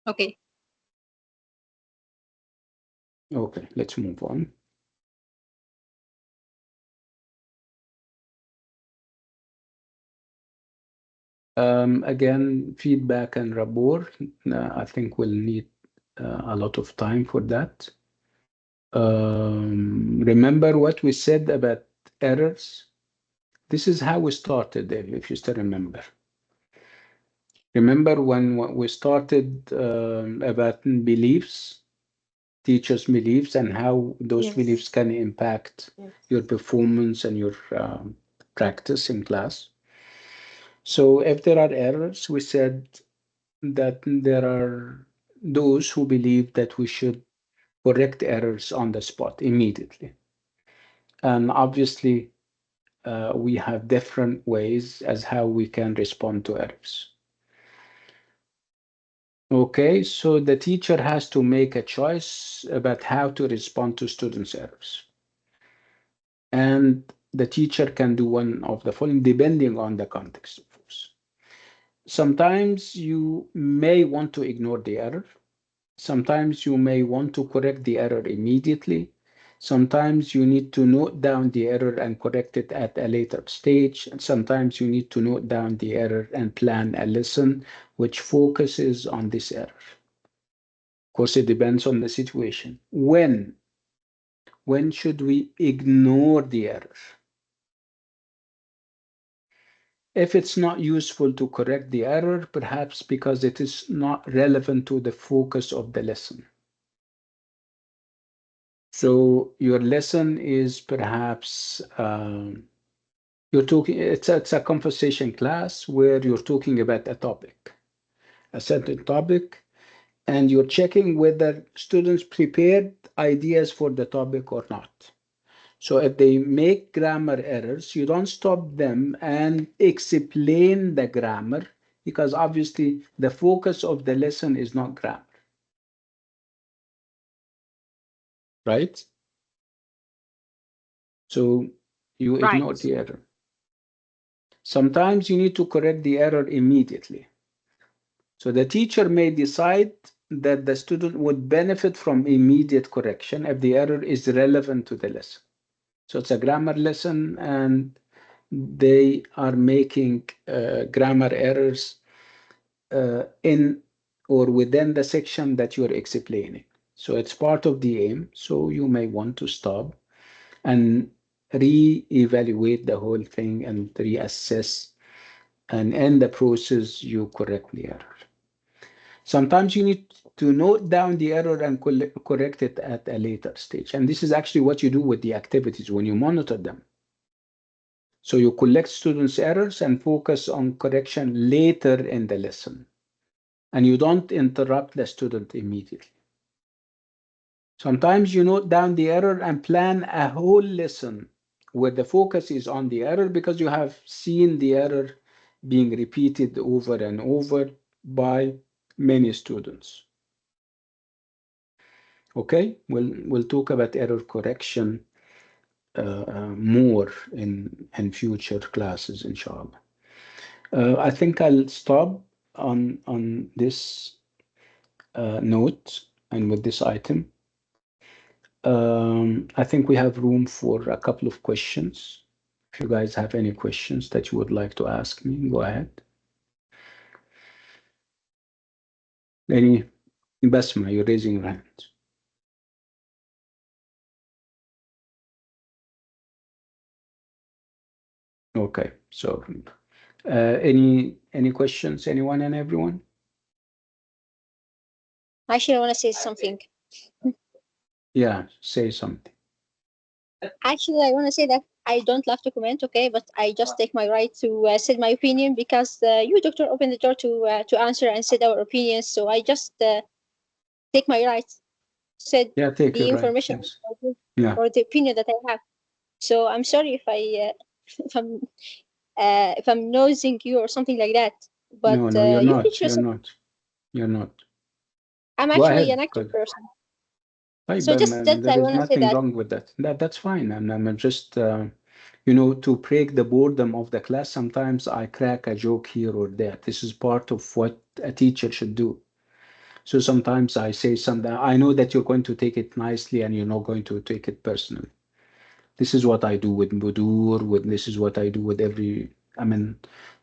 Okay. Okay, let's move on. Again, feedback and rapport. I think we'll need a lot of time for that. Remember what we said about errors? This is how we started, if you still remember. Remember when we started about beliefs, teachers' beliefs, and how those Yes. beliefs can impact Yes. your performance and your practice in class. So if there are errors, we said that there are those who believe that we should correct errors on the spot immediately. And obviously, we have different ways as how we can respond to errors. Okay, so the teacher has to make a choice about how to respond to students' errors. And the teacher can do one of the following, depending on the context, of course. Sometimes you may want to ignore the error. Sometimes you may want to correct the error immediately. Sometimes you need to note down the error and correct it at a later stage. And sometimes you need to note down the error and plan a lesson which focuses on this error. Of course, it depends on the situation. When should we ignore the error? If it's not useful to correct the error, perhaps because it is not relevant to the focus of the lesson. So your lesson is perhaps you're talking. It's a conversation class where you're talking about a topic, a certain topic, and you're checking whether students prepared ideas for the topic or not. So if they make grammar errors, you don't stop them and explain the grammar, because obviously the focus of the lesson is not grammar, right? So you ignore Right. the error. Sometimes you need to correct the error immediately. So the teacher may decide that the student would benefit from immediate correction if the error is relevant to the lesson. So it's a grammar lesson and they are making grammar errors in or within the section that you're explaining. So it's part of the aim. So you may want to stop and re-evaluate the whole thing and reassess, and in the process you correct the error. Sometimes you need to note down the error and correct it at a later stage. And this is actually what you do with the activities when you monitor them. So you collect students' errors and focus on correction later in the lesson. And you don't interrupt the student immediately. Sometimes you note down the error and plan a whole lesson where the focus is on the error because you have seen the error being repeated over and over by many students. Okay, we'll talk about error correction more in future classes, inshallah. I think I'll stop on this note. and with this item. I think we have room for a couple of questions. If you guys have any questions that you would like to ask me, go ahead. Any, Basma, you're raising your hand. Okay, so any questions, anyone and everyone? Actually, I want to say something. Yeah, say something. Actually, I want to say that I don't love to comment, okay, but I just take my right to say my opinion because you, doctor, opened the door to answer and said our opinions. So I just take my right, said Yeah, take the your right. information Yes. Yeah. or the opinion that I have. So I'm sorry if I if I'm nosing you or something like that. But No, you're you not. teach You're us. not. You're not. I'm Go actually ahead. an active person. Right, So but just that there I is want to say nothing that. wrong with that. That's fine. And I'm just, you know, to break the boredom of the class, sometimes I crack a joke here or there. This is part of what a teacher should do. So sometimes I say something, I know that you're going to take it nicely and you're not going to take it personally. This is what I do with Budur, this is what I do with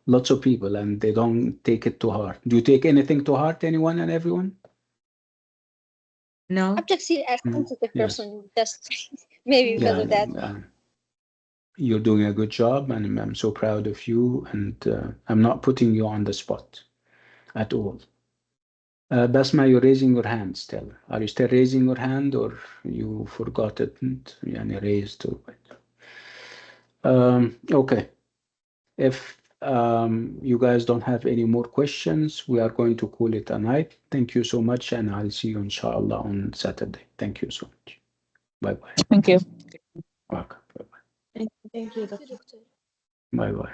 lots of people, and they don't take it to heart. Do you take anything to heart, anyone and everyone? No. I'm just a sensitive Yes. person, just maybe because of that. You're doing a good job, and I'm so proud of you, and I'm not putting you on the spot at all. Basma, you're raising your hand still. Are you still raising your hand, or you forgot it and raised? Okay. If you guys don't have any more questions, we are going to call it a night. Thank you so much, and I'll see you inshallah on Saturday. Thank you so much. Bye-bye. Thank you. Welcome. Bye-bye. Thank you, Thank you, doctor. doctor. Bye-bye.